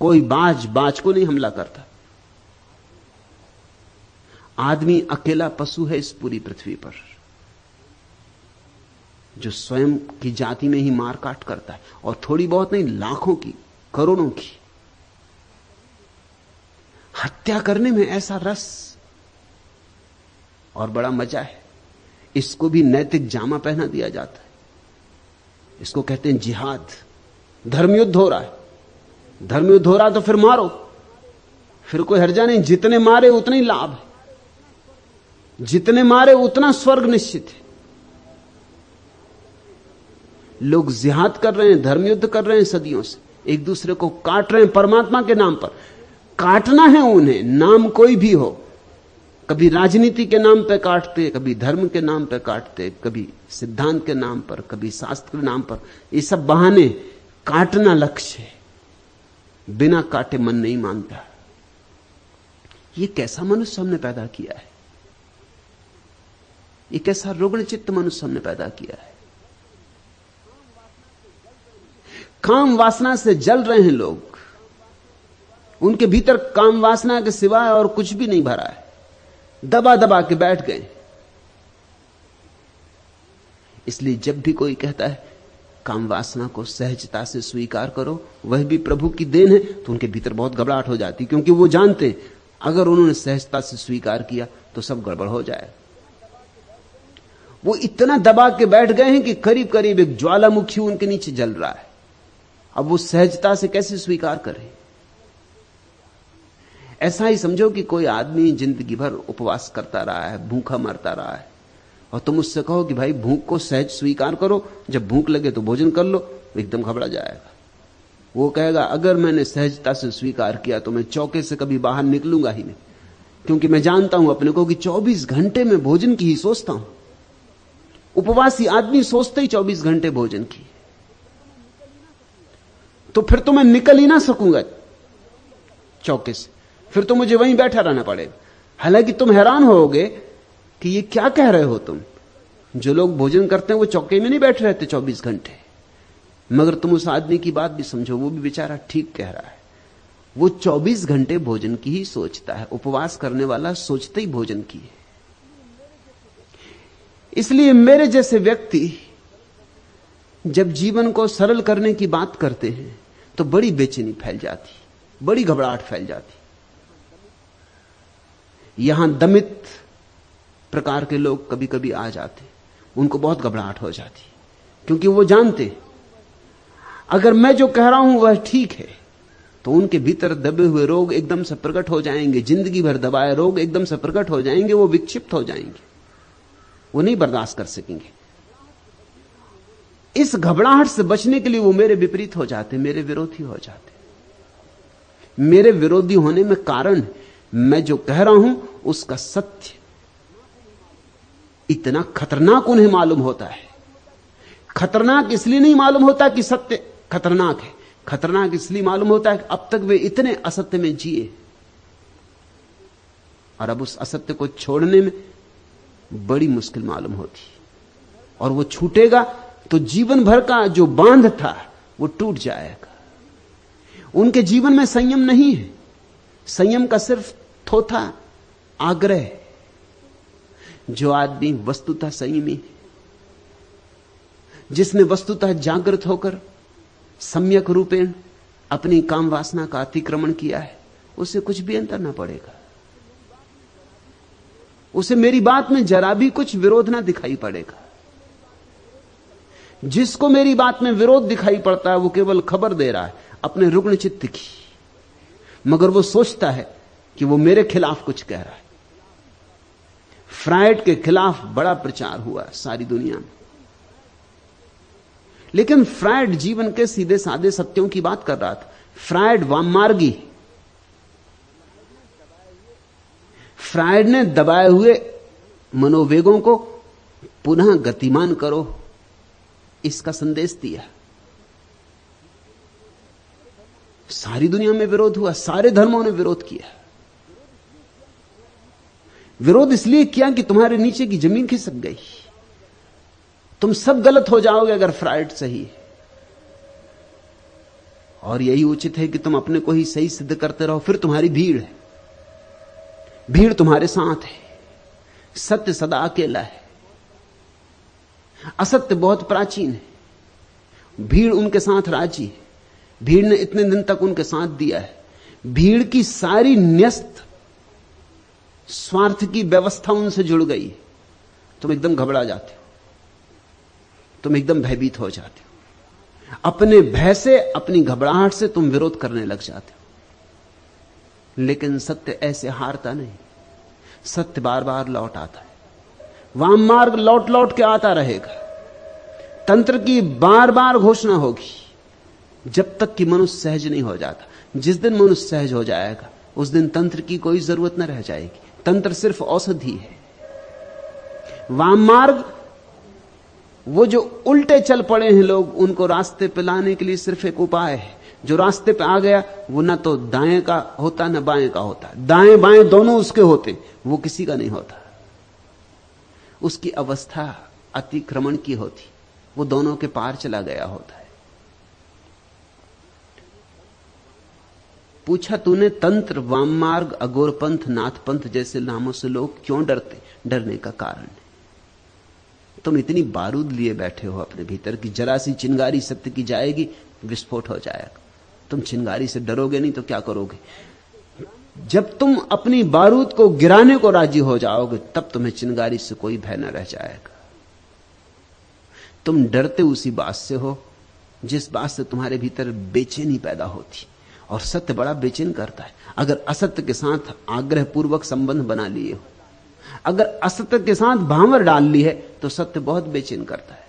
[SPEAKER 1] कोई बाज बाज को नहीं हमला करता। आदमी अकेला पशु है इस पूरी पृथ्वी पर जो स्वयं की जाति में ही मार काट करता है, और थोड़ी बहुत नहीं, लाखों की, करोड़ों की। हत्या करने में ऐसा रस और बड़ा मजा है। इसको भी नैतिक जामा पहना दिया जाता है। इसको कहते हैं जिहाद। धर्मयुद्ध हो रहा है, धर्मयुद्ध हो रहा तो फिर मारो, फिर कोई हर्जा नहीं। जितने मारे उतना ही लाभ है, जितने मारे उतना स्वर्ग निश्चित है। लोग जिहाद कर रहे हैं, धर्मयुद्ध कर रहे हैं सदियों से, एक दूसरे को काट रहे हैं परमात्मा के नाम पर। काटना है उन्हें, नाम कोई भी हो। कभी राजनीति के नाम पर काटते, कभी धर्म के नाम पर काटते, कभी सिद्धांत के नाम पर, कभी शास्त्र के नाम पर। ये सब बहाने। काटना लक्ष्य है, बिना काटे मन नहीं मानता। ये कैसा मनुष्य हमने पैदा किया है? ये कैसा रुग्ण चित्त मनुष्य हमने पैदा किया है? काम वासना से जल रहे हैं लोग। उनके भीतर काम वासना के सिवाय और कुछ भी नहीं भरा है, दबा दबा के बैठ गए। इसलिए जब भी कोई कहता है काम वासना को सहजता से स्वीकार करो, वह भी प्रभु की देन है, तो उनके भीतर बहुत घबराहट हो जाती, क्योंकि वो जानते अगर उन्होंने सहजता से स्वीकार किया तो सब गड़बड़ हो जाए। वो इतना दबा के बैठ गए हैं कि करीब करीब एक ज्वालामुखी उनके नीचे जल रहा है। अब वो सहजता से कैसे स्वीकार करें? ऐसा ही समझो कि कोई आदमी जिंदगी भर उपवास करता रहा है, भूखा मरता रहा है, और तुम उससे कहो कि भाई भूख को सहज स्वीकार करो, जब भूख लगे तो भोजन कर लो, एकदम घबरा जाएगा। वो कहेगा अगर मैंने सहजता से स्वीकार किया तो मैं चौके से कभी बाहर निकलूंगा ही नहीं, क्योंकि मैं जानता हूं अपने को कि 24 घंटे में भोजन की ही सोचता हूं। उपवासी आदमी सोचते ही 24 घंटे भोजन की, तो फिर तो मैं निकल ही ना सकूंगा चौके से, फिर तो मुझे वहीं बैठा रहना पड़ेगा। हालांकि तुम हैरान होगे कि ये क्या कह रहे हो तुम। जो लोग भोजन करते हैं वो चौके में नहीं बैठे रहते 24 घंटे, मगर तुम उस आदमी की बात भी समझो, वो भी बेचारा ठीक कह रहा है। वो 24 घंटे भोजन की ही सोचता है। उपवास करने वाला सोचते ही भोजन की है। इसलिए मेरे जैसे व्यक्ति जब जीवन को सरल करने की बात करते हैं तो बड़ी बेचैनी फैल जाती, बड़ी घबराहट फैल जाती। यहां दमित प्रकार के लोग कभी कभी आ जाते, उनको बहुत घबराहट हो जाती, क्योंकि वो जानते अगर मैं जो कह रहा हूं वह ठीक है तो उनके भीतर दबे हुए रोग एकदम से प्रकट हो जाएंगे। जिंदगी भर दबाए रोग एकदम से प्रकट हो जाएंगे, वो विक्षिप्त हो जाएंगे, वो नहीं बर्दाश्त कर सकेंगे। इस घबराहट से बचने के लिए वो मेरे विपरीत हो जाते, मेरे विरोधी हो जाते। मेरे विरोधी होने में कारण मैं जो कह रहा हूं उसका सत्य इतना खतरनाक उन्हें मालूम होता है। खतरनाक इसलिए नहीं मालूम होता कि सत्य खतरनाक है, खतरनाक इसलिए मालूम होता है कि अब तक वे इतने असत्य में जिए, और अब उस असत्य को छोड़ने में बड़ी मुश्किल मालूम होती, और वो छूटेगा तो जीवन भर का जो बांध था वो टूट जाएगा। उनके जीवन में संयम नहीं है, संयम का सिर्फ थोथा आग्रह। जो आदमी वस्तुतः संयमी है, जिसने वस्तुतः जागृत होकर सम्यक रूपेण अपनी काम वासना का अतिक्रमण किया है, उसे कुछ भी अंतर ना पड़ेगा। उसे मेरी बात में जरा भी कुछ विरोध ना दिखाई पड़ेगा। जिसको मेरी बात में विरोध दिखाई पड़ता है वो केवल खबर दे रहा है अपने रुग्ण चित्त की, मगर वो सोचता है कि वो मेरे खिलाफ कुछ कह रहा है। फ्रायड के खिलाफ बड़ा प्रचार हुआ सारी दुनिया में, लेकिन फ्रायड जीवन के सीधे साधे सत्यों की बात कर रहा था। फ्रायड वाममार्गी, फ्रायड ने दबाए हुए मनोवेगों को पुनः गतिमान करो, इसका संदेश दिया। सारी दुनिया में विरोध हुआ, सारे धर्मों ने विरोध किया। विरोध इसलिए किया कि तुम्हारे नीचे की जमीन खिसक गई, तुम सब गलत हो जाओगे अगर फ्रायड सही है। और यही उचित है कि तुम अपने को ही सही सिद्ध करते रहो, फिर तुम्हारी भीड़ है, भीड़ तुम्हारे साथ है। सत्य सदा अकेला है, असत्य बहुत प्राचीन है, भीड़ उनके साथ राजी है। भीड़ ने इतने दिन तक उनके साथ दिया है। भीड़ की सारी न्यस्त स्वार्थ की व्यवस्था उनसे जुड़ गई है। तुम एकदम घबरा जाते हो, तुम एकदम भयभीत हो जाते हो। अपने भय से, अपनी घबराहट से तुम विरोध करने लग जाते हो। लेकिन सत्य ऐसे हारता नहीं, सत्य बार बार लौट आता है। वाम मार्ग लौट लौट के आता रहेगा। तंत्र की बार बार घोषणा होगी जब तक कि मनुष्य सहज नहीं हो जाता। जिस दिन मनुष्य सहज हो जाएगा उस दिन तंत्र की कोई जरूरत न रह जाएगी। तंत्र सिर्फ औषधि है। वाम मार्ग, वो जो उल्टे चल पड़े हैं लोग, उनको रास्ते पे लाने के लिए सिर्फ एक उपाय है। जो रास्ते पे आ गया वो ना तो दाएं का होता ना बाएं का होता, दाएं बाएं दोनों उसके होते, वो किसी का नहीं होता। उसकी अवस्था अतिक्रमण की होती, वो दोनों के पार चला गया होता है। पूछा तूने तंत्र, वाम मार्ग, अघोर पंथ, नाथ पंथ जैसे नामों से लोग क्यों डरते? डरने का कारण है तुम इतनी बारूद लिए बैठे हो अपने भीतर की, जरा सी चिंगारी सत्य की जाएगी विस्फोट हो जाएगा। तुम चिंगारी से डरोगे नहीं तो क्या करोगे? जब तुम अपनी बारूद को गिराने को राजी हो जाओगे तब तुम्हें चिंगारी से कोई भय न रह जाएगा। तुम डरते उसी बात से हो जिस बात से तुम्हारे भीतर बेचैनी पैदा होती, और सत्य बड़ा बेचैन करता है। अगर असत्य के साथ आग्रह पूर्वक संबंध बना लिए हो, अगर असत्य के साथ भांवर डाल ली है तो सत्य बहुत बेचैन करता है।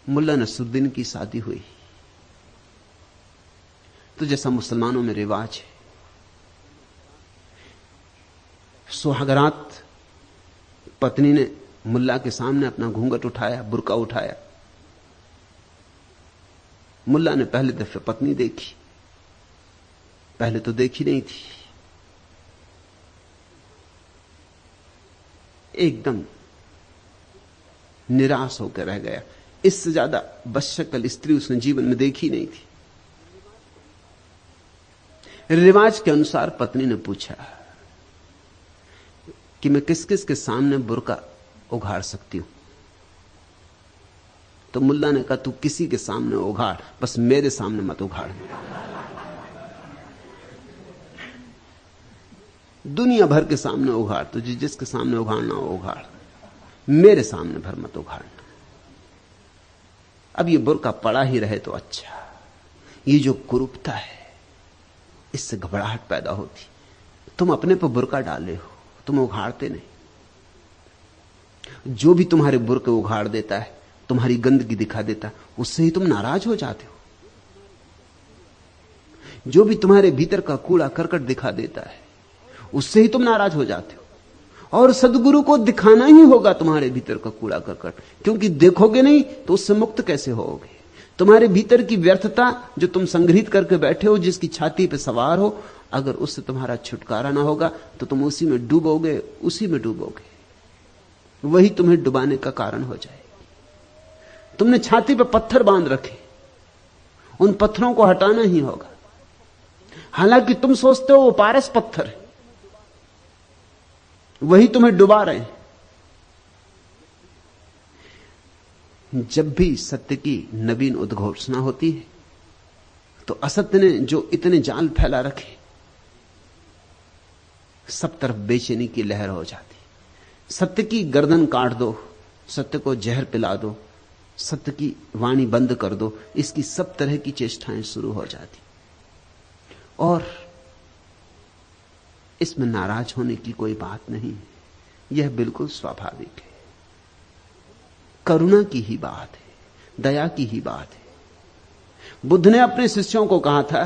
[SPEAKER 1] मुल्ला नसरुद्दीन की शादी हुई तो जैसा मुसलमानों में रिवाज है, सुहागरात पत्नी ने मुल्ला के सामने अपना घूंघट उठाया, बुर्का उठाया। मुल्ला ने पहले दफे पत्नी देखी, पहले तो देखी नहीं थी, एकदम निराश होकर रह गया। इससे ज्यादा बदशक्ल स्त्री उसने जीवन में देखी नहीं थी। रिवाज के अनुसार पत्नी ने पूछा कि मैं किस किस के सामने बुर्का उघाड़ सकती हूं? तो मुल्ला ने कहा तू किसी के सामने उघाड़, बस मेरे सामने मत उघाड़। दुनिया भर के सामने उघाड़, तुझे जिसके सामने उघाड़ना हो उघाड़, मेरे सामने भर मत उघाड़ना। अब ये बुर्का पड़ा ही रहे तो अच्छा। ये जो कुरूपता है इससे घबराहट पैदा होती। तुम अपने पर बुर्का डाले हो, तुम उघाड़ते नहीं। जो भी तुम्हारे बुर्के उघाड़ देता है, तुम्हारी गंदगी दिखा देता है, उससे ही तुम नाराज हो जाते हो। जो भी तुम्हारे भीतर का कूड़ा करकट दिखा देता है, उससे ही तुम नाराज हो जाते हो। और सदगुरु को दिखाना ही होगा तुम्हारे भीतर का कूड़ा करकट, क्योंकि देखोगे नहीं तो उससे मुक्त कैसे होगे? तुम्हारे भीतर की व्यर्थता जो तुम संग्रहित करके बैठे हो, जिसकी छाती पे सवार हो, अगर उससे तुम्हारा छुटकारा ना होगा तो तुम उसी में डूबोगे, उसी में डूबोगे। वही तुम्हें डुबाने का कारण हो जाए। तुमने छाती पे पत्थर बांध रखे, उन पत्थरों को हटाना ही होगा। हालांकि तुम सोचते हो वो पारस पत्थर है, वही तुम्हें डुबा रहे हैं। जब भी सत्य की नवीन उद्घोषणा होती है तो असत्य ने जो इतने जाल फैला रखे, सब तरफ बेचैनी की लहर हो जाती। सत्य की गर्दन काट दो, सत्य को जहर पिला दो, सत्य की वाणी बंद कर दो, इसकी सब तरह की चेष्टाएं शुरू हो जाती। और इसमें नाराज होने की कोई बात नहीं, यह बिल्कुल स्वाभाविक है। करुणा की ही बात है, दया की ही बात है। बुद्ध ने अपने शिष्यों को कहा था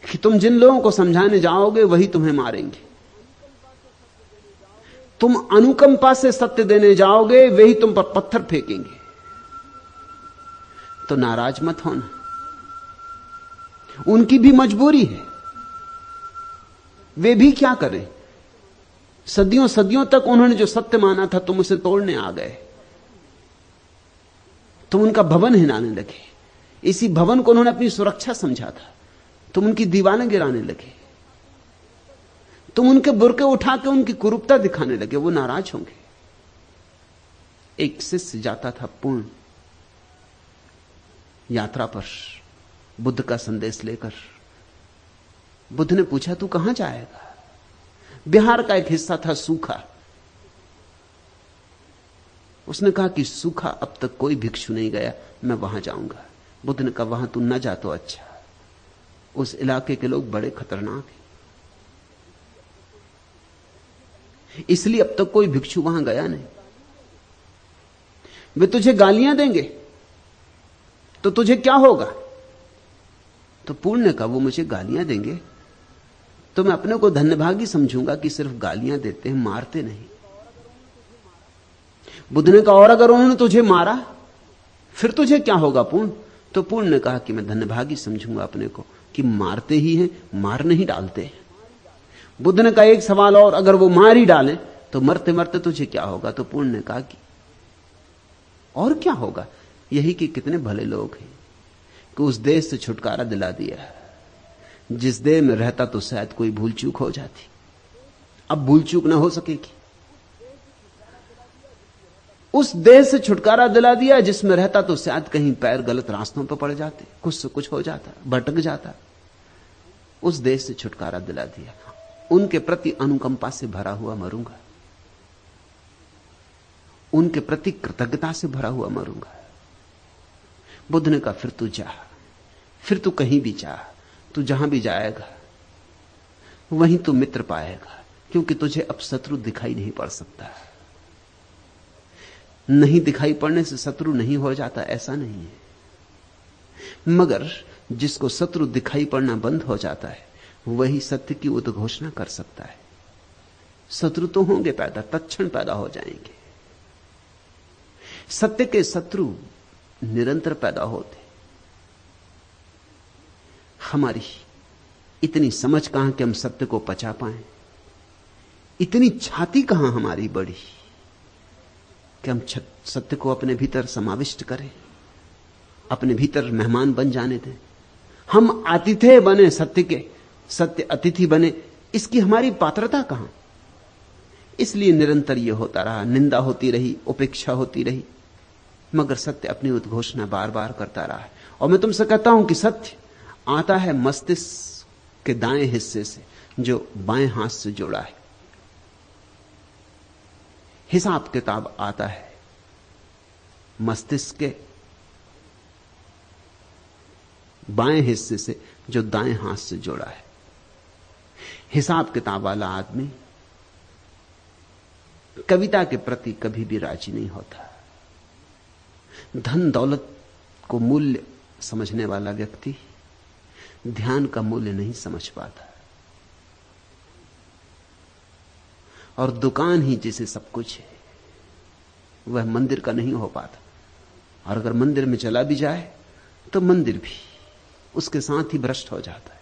[SPEAKER 1] कि तुम जिन लोगों को समझाने जाओगे वही तुम्हें मारेंगे, तुम अनुकंपा से सत्य देने जाओगे वही तुम पर पत्थर फेंकेंगे। तो नाराज मत होना, उनकी भी मजबूरी है, वे भी क्या करें। सदियों सदियों तक उन्होंने जो सत्य माना था तुम उसे तोड़ने आ गए, तुम उनका भवन हिलाने लगे, इसी भवन को उन्होंने अपनी सुरक्षा समझा था, तुम उनकी दीवारें गिराने लगे, तुम उनके बुरके उठा के उनकी कुरूपता दिखाने लगे, वो नाराज होंगे। एक शिष्य जाता था पूर्ण यात्रा पर बुद्ध का संदेश लेकर। बुद्ध ने पूछा तू कहां जाएगा? बिहार का एक हिस्सा था सूखा। उसने कहा कि सूखा अब तक कोई भिक्षु नहीं गया, मैं वहां जाऊंगा। बुद्ध ने कहा वहां तू न जा तो अच्छा, उस इलाके के लोग बड़े खतरनाक हैं, इसलिए अब तक कोई भिक्षु वहां गया नहीं। वे तुझे गालियां देंगे तो तुझे क्या होगा? तो पूर्ण ने कहा वो मुझे गालियां देंगे तो मैं अपने को धन्यभागी समझूंगा कि सिर्फ गालियां देते हैं, मारते नहीं। बुद्ध ने कहा और अगर उन्होंने तुझे मारा फिर तुझे क्या होगा पूर्ण? तो पूर्ण ने कहा कि मैं धन्यभागी समझूंगा अपने को कि मारते ही हैं, मार नहीं डालते हैं। बुद्ध ने कहा एक सवाल और, अगर वो मार ही डालें तो मरते मरते तुझे क्या होगा? तो पूर्ण ने कहा कि और क्या होगा, यही कि कितने भले लोग हैं कि उस देश से छुटकारा दिला दिया जिस देश में रहता तो शायद कोई भूल चूक हो जाती, अब भूल चूक ना हो सकेगी। उस देश से छुटकारा दिला दिया जिसमें रहता तो शायद कहीं पैर गलत रास्तों पर पड़ जाते, कुछ से कुछ हो जाता, भटक जाता। उस देश से छुटकारा दिला दिया, उनके प्रति अनुकंपा से भरा हुआ मरूंगा, उनके प्रति कृतज्ञता से भरा हुआ मरूंगा। बुद्ध ने कहा फिर तू जा, फिर तू कहीं भी जा, तू जहां भी जाएगा वहीं तू मित्र पाएगा, क्योंकि तुझे अब शत्रु दिखाई नहीं पड़ सकता। नहीं दिखाई पड़ने से शत्रु नहीं हो जाता ऐसा नहीं है, मगर जिसको शत्रु दिखाई पड़ना बंद हो जाता है वही सत्य की उद्घोषणा कर सकता है। शत्रु तो होंगे पैदा, तत्क्षण पैदा हो जाएंगे। सत्य के शत्रु निरंतर पैदा होते। हमारी इतनी समझ कहां कि हम सत्य को पचा पाएं, इतनी छाती कहां हमारी बड़ी कि हम सत्य को अपने भीतर समाविष्ट करें, अपने भीतर मेहमान बन जाने दें। हम आतिथ्य बने सत्य के, सत्य अतिथि बने, इसकी हमारी पात्रता कहां? इसलिए निरंतर यह होता रहा, निंदा होती रही, उपेक्षा होती रही, मगर सत्य अपनी उद्घोषणा बार बार करता रहा है। और मैं तुमसे कहता हूं कि सत्य आता है मस्तिष्क के दाएं हिस्से से जो बाएं हाथ से जुड़ा है। हिसाब किताब आता है मस्तिष्क के बाएं हिस्से से जो दाएं हाथ से जुड़ा है। हिसाब किताब वाला आदमी कविता के प्रति कभी भी राजी नहीं होता। धन दौलत को मूल्य समझने वाला व्यक्ति ध्यान का मूल्य नहीं समझ पाता, और दुकान ही जिसे सब कुछ है वह मंदिर का नहीं हो पाता। और अगर मंदिर में चला भी जाए तो मंदिर भी उसके साथ ही भ्रष्ट हो जाता है।